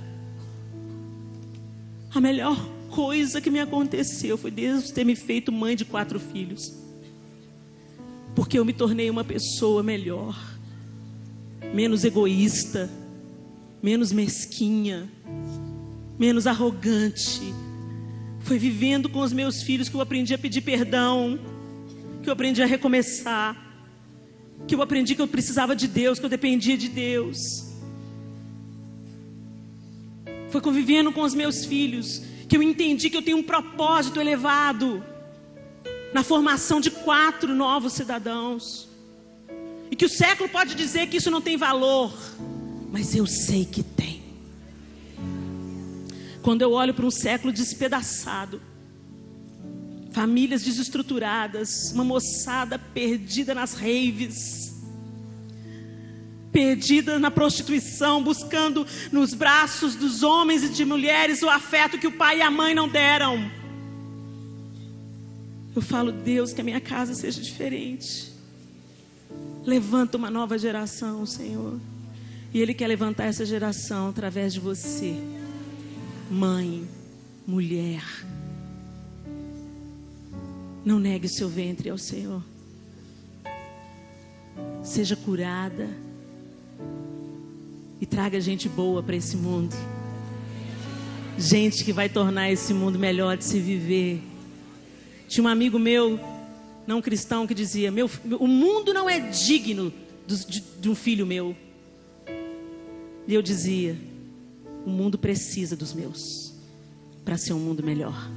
B: A melhor coisa que me aconteceu foi Deus ter me feito mãe de 4 filhos. Porque eu me tornei uma pessoa melhor, menos egoísta, menos mesquinha, menos arrogante. Foi vivendo com os meus filhos que eu aprendi a pedir perdão, que eu aprendi a recomeçar, que eu aprendi que eu precisava de Deus, que eu dependia de Deus. Foi convivendo com os meus filhos que eu entendi que eu tenho um propósito elevado na formação de 4 novos cidadãos. E que o século pode dizer que isso não tem valor, mas eu sei que tem. Quando eu olho para um século despedaçado, famílias desestruturadas, uma moçada perdida nas raves, perdida na prostituição, buscando nos braços dos homens e de mulheres o afeto que o pai e a mãe não deram. Eu falo, Deus, que a minha casa seja diferente. Levanta uma nova geração, Senhor. E Ele quer levantar essa geração através de você, mãe, mulher. Não negue o seu ventre ao Senhor. Seja curada. E traga gente boa para esse mundo. Gente que vai tornar esse mundo melhor de se viver. Tinha um amigo meu, não cristão, que dizia: o mundo não é digno de um filho meu. E eu dizia: o mundo precisa dos meus para ser um mundo melhor.